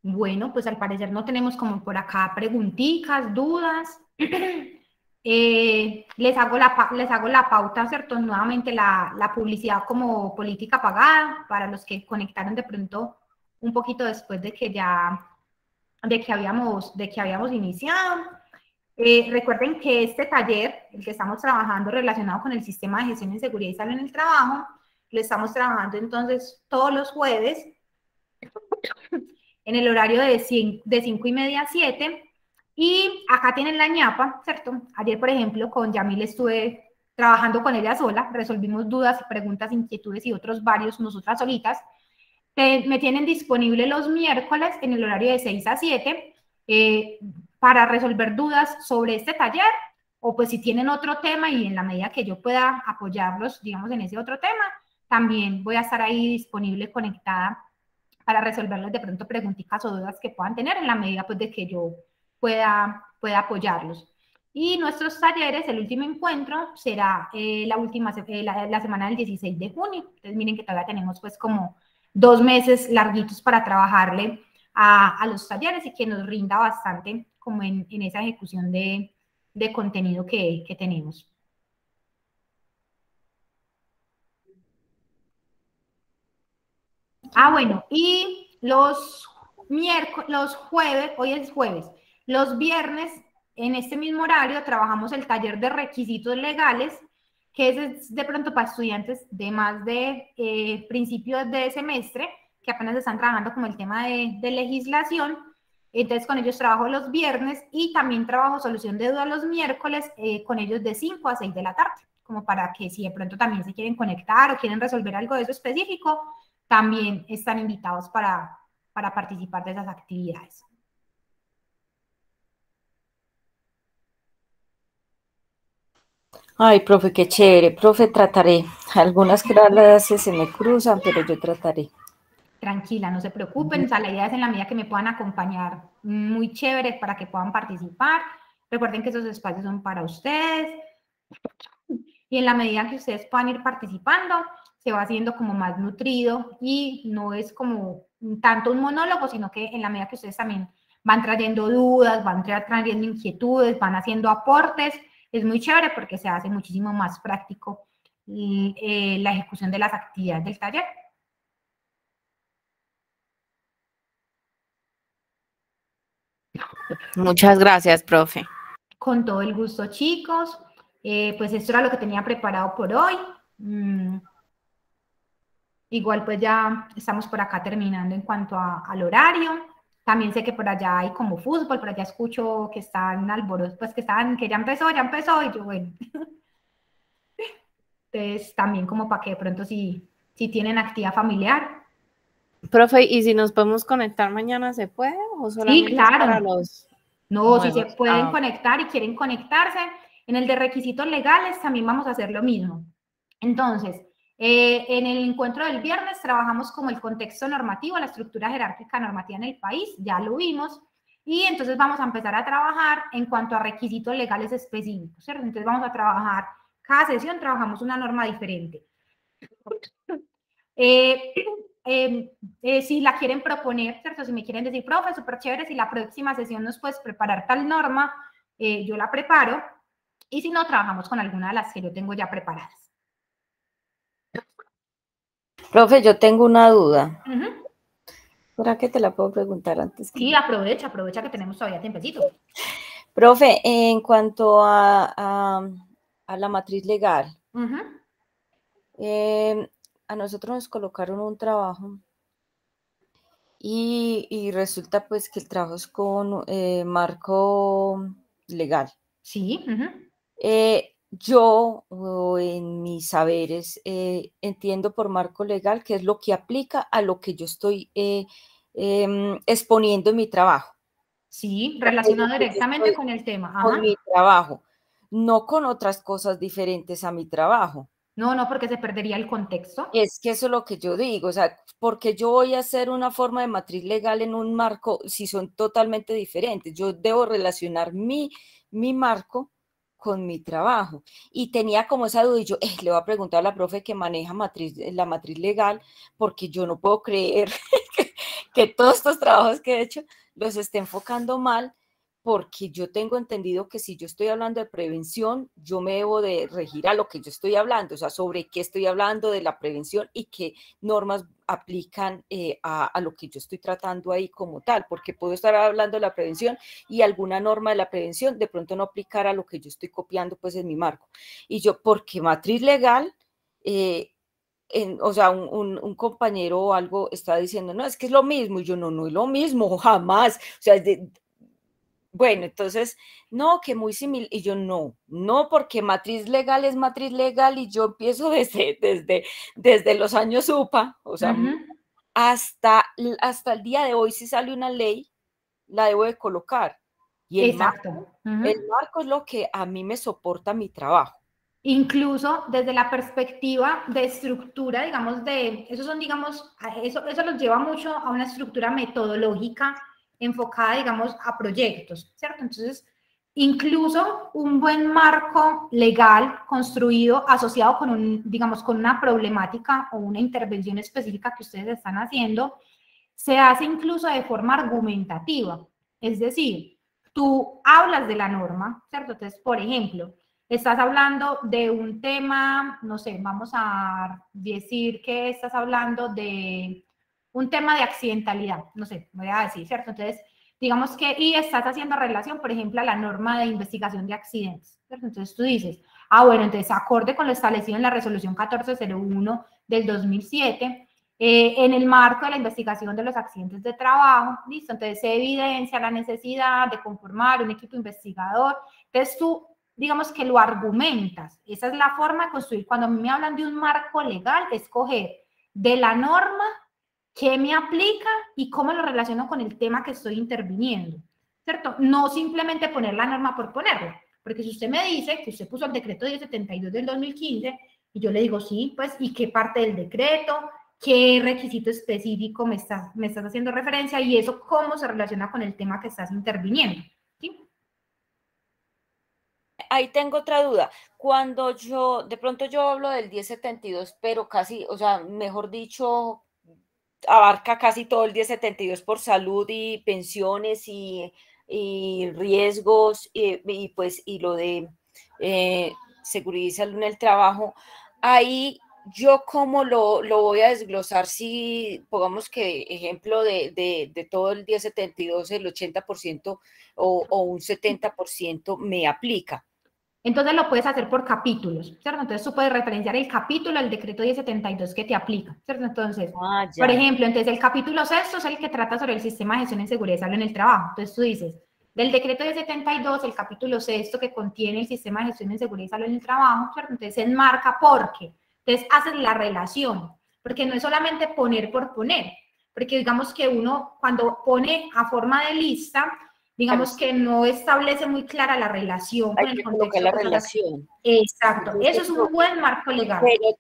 Bueno, pues al parecer no tenemos como por acá preguntitas, dudas. Les hago la pauta, ¿cierto? Nuevamente la publicidad como política pagada para los que conectaron de pronto un poquito después de que habíamos iniciado. Recuerden que este taller, el que estamos trabajando relacionado con el sistema de gestión en seguridad y salud en el trabajo, lo estamos trabajando entonces todos los jueves en el horario de 5:30 a 7, y acá tienen la ñapa, ¿cierto? Ayer, por ejemplo, con Yamil estuve trabajando con ella sola, resolvimos dudas, preguntas, inquietudes y otros varios nosotras solitas. Me tienen disponible los miércoles en el horario de 6 a 7 para resolver dudas sobre este taller, o pues si tienen otro tema y en la medida que yo pueda apoyarlos, digamos, en ese otro tema, también voy a estar ahí disponible, conectada, para resolverles de pronto preguntitas o dudas que puedan tener en la medida pues de que yo pueda apoyarlos. Y nuestros talleres, el último encuentro será la semana del 16 de junio. Entonces miren que todavía tenemos pues como 2 meses larguitos para trabajarle a los talleres y que nos rinda bastante como en esa ejecución de contenido que tenemos. Bueno, y los jueves, hoy es jueves, los viernes en este mismo horario trabajamos el taller de requisitos legales que es de pronto para estudiantes de más de principios de semestre, que apenas están trabajando como el tema de legislación. Entonces con ellos trabajo los viernes y también trabajo solución de dudas los miércoles con ellos de 5 a 6 de la tarde, como para que si de pronto también se quieren conectar o quieren resolver algo de eso específico, también están invitados para participar de esas actividades. Ay, profe, qué chévere. Profe, trataré. Algunas clases se me cruzan, pero yo trataré. Tranquila, no se preocupen, o sea, la idea es en la medida que me puedan acompañar, muy chévere para que puedan participar. Recuerden que esos espacios son para ustedes y en la medida que ustedes puedan ir participando, se va haciendo como más nutrido y no es como tanto un monólogo, sino que en la medida que ustedes también van trayendo dudas, van trayendo inquietudes, van haciendo aportes, es muy chévere porque se hace muchísimo más práctico la ejecución de las actividades del taller. Muchas gracias, profe. Con todo el gusto, chicos. Pues esto era lo que tenía preparado por hoy. Igual pues ya estamos por acá terminando en cuanto al horario. También sé que por allá hay como fútbol, por allá escucho que están alborotos, pues que ya empezó, y yo, bueno. Entonces también como para que de pronto si tienen actividad familiar. Profe, ¿y si nos podemos conectar mañana se puede? ¿O solamente Sí, claro. es para los No, nuevos? si se pueden conectar y quieren conectarse, en el de requisitos legales también vamos a hacer lo mismo. Entonces, en el encuentro del viernes trabajamos como el contexto normativo, la estructura jerárquica normativa en el país, ya lo vimos, y entonces vamos a empezar a trabajar en cuanto a requisitos legales específicos, ¿cierto? Entonces vamos a trabajar, cada sesión trabajamos una norma diferente. Si la quieren proponer, ¿cierto? Si me quieren decir, profe, súper chévere, si la próxima sesión nos puedes preparar tal norma, yo la preparo, y si no, trabajamos con alguna de las que yo tengo ya preparadas. Profe, yo tengo una duda. ¿Será que te la puedo preguntar antes? Sí, aprovecha que tenemos todavía tiempecito. Profe, en cuanto a la matriz legal, a nosotros nos colocaron un trabajo y resulta pues que el trabajo es con marco legal. Sí. Yo, en mis saberes, entiendo por marco legal que es lo que aplica a lo que yo estoy exponiendo en mi trabajo. Sí, relacionado directamente con el tema. Con mi trabajo, no con otras cosas diferentes a mi trabajo. No, porque se perdería el contexto. Es que eso es lo que yo digo, o sea, porque yo voy a hacer una forma de matriz legal en un marco si son totalmente diferentes. Yo debo relacionar mi marco con mi trabajo. Y tenía como esa duda y yo le voy a preguntar a la profe que maneja la matriz legal, porque yo no puedo creer que todos estos trabajos que he hecho los esté enfocando mal, porque yo tengo entendido que si yo estoy hablando de prevención, yo me debo de regir a lo que yo estoy hablando, o sea, sobre qué estoy hablando de la prevención y qué normas aplican a lo que yo estoy tratando ahí como tal, porque puedo estar hablando de la prevención y alguna norma de la prevención de pronto no aplicar a lo que yo estoy copiando pues en mi marco. Y yo, porque matriz legal, o sea, un compañero o algo está diciendo, no, es que es lo mismo, y yo, no es lo mismo, jamás, o sea, bueno, entonces, no, que muy similar, y yo no, porque matriz legal es matriz legal, y yo empiezo desde los años UPA, o sea, hasta el día de hoy, si sale una ley, la debo de colocar, y el marco es lo que a mí me soporta mi trabajo. Incluso desde la perspectiva de estructura, digamos, eso los lleva mucho a una estructura metodológica enfocada, digamos, a proyectos, ¿cierto? Entonces, incluso un buen marco legal construido, asociado con digamos, con una problemática o una intervención específica que ustedes están haciendo, se hace incluso de forma argumentativa. Es decir, tú hablas de la norma, ¿cierto? Entonces, por ejemplo, estás hablando de un tema, no sé, vamos a decir que estás hablando de un tema de accidentalidad, no sé, voy a decir, ¿cierto? Entonces, digamos que, y estás haciendo relación, por ejemplo, a la norma de investigación de accidentes, ¿cierto? Entonces tú dices, Bueno, entonces acorde con lo establecido en la resolución 1401 del 2007, en el marco de la investigación de los accidentes de trabajo, listo, entonces se evidencia la necesidad de conformar un equipo investigador, entonces tú, digamos que lo argumentas, esa es la forma de construir, cuando a mí me hablan de un marco legal, escoger de la norma qué me aplica y cómo lo relaciono con el tema que estoy interviniendo, ¿cierto? No simplemente poner la norma por ponerla, porque si usted me dice que usted puso el decreto 1072 del 2015, y yo le digo, sí, pues, ¿y qué parte del decreto? ¿Qué requisito específico me estás haciendo referencia? Y eso, ¿cómo se relaciona con el tema que estás interviniendo? ¿Sí? Ahí tengo otra duda. Cuando de pronto yo hablo del 1072, pero casi, o sea, mejor dicho, abarca casi todo el 1072 por salud y pensiones y riesgos y lo de seguridad y salud en el trabajo. Ahí yo cómo lo voy a desglosar si, pongamos que ejemplo de todo el 1072, el 80% o un 70% me aplica. Entonces lo puedes hacer por capítulos, ¿cierto? Entonces tú puedes referenciar el capítulo del decreto 1072 que te aplica, ¿cierto? Entonces, por ejemplo, entonces el capítulo 6 es el que trata sobre el sistema de gestión en seguridad y salud en el trabajo. Entonces tú dices, del decreto 1072, el capítulo 6 que contiene el sistema de gestión en seguridad y salud en el trabajo, ¿cierto? Entonces se enmarca porque, entonces haces la relación, porque no es solamente poner por poner, porque digamos que uno cuando pone a forma de lista, digamos que no establece muy clara la relación con el contexto. La relación. Exacto, eso es un buen marco legal. Pero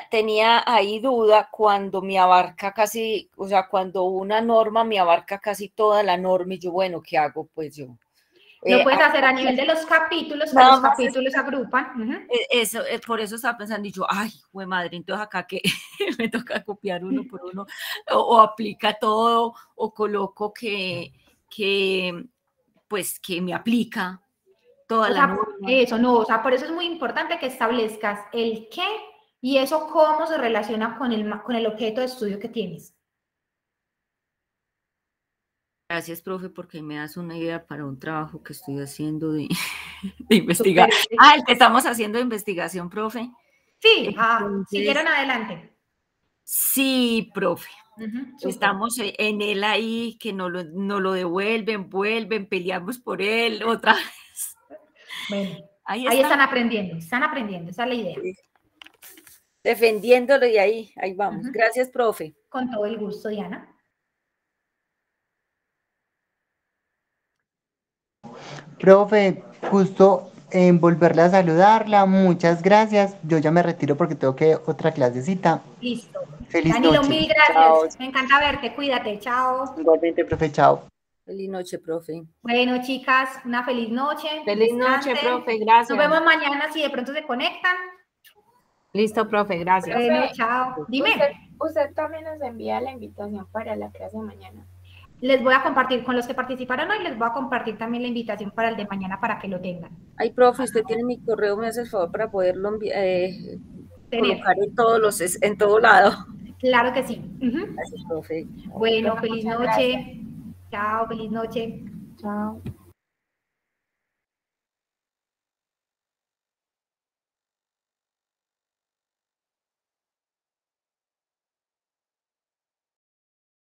tenía ahí duda cuando me abarca casi, o sea, cuando una norma me abarca casi toda la norma y yo, bueno, ¿qué hago? Pues yo. Lo puedes hacer a nivel de los capítulos, que los capítulos agrupan. Eso, por eso estaba pensando y yo, ay, güey madre, entonces acá que me toca copiar uno por uno, o aplica todo, o coloco que pues que me aplica toda la norma. Eso no, o sea, por eso es muy importante que establezcas el qué y eso cómo se relaciona con el objeto de estudio que tienes. Gracias, profe, porque me das una idea para un trabajo que estoy haciendo de investigar. El que estamos haciendo de investigación, profe. Sí, siguieron adelante. Sí, profe. Estamos en él ahí, que no lo devuelven, vuelven, peleamos por él otra vez. Bueno, ahí están aprendiendo, esa es la idea. Sí. Defendiéndolo y ahí vamos. Gracias, profe. Con todo el gusto, Diana. Profe, justo en volverle a saludarla, muchas gracias. Yo ya me retiro porque tengo que otra clasecita. Listo. Feliz Danilo, noche. mil gracias. Chao. Me encanta verte, cuídate, chao. Igualmente, profe, chao. Feliz noche, profe. Bueno, chicas, una feliz noche. Feliz noche, profe, gracias. Nos vemos mañana si de pronto se conectan. Listo, profe, gracias. Bueno, chao. Dime. Usted también nos envía la invitación para la clase de mañana. Les voy a compartir con los que participaron hoy, les voy a compartir también la invitación para el de mañana para que lo tengan. Ay, profe, usted tiene mi correo, me hace el favor para poderlo colocar en todo lado. Claro que sí. Gracias, profe. Bueno, feliz noche. Chao, feliz noche. Chao.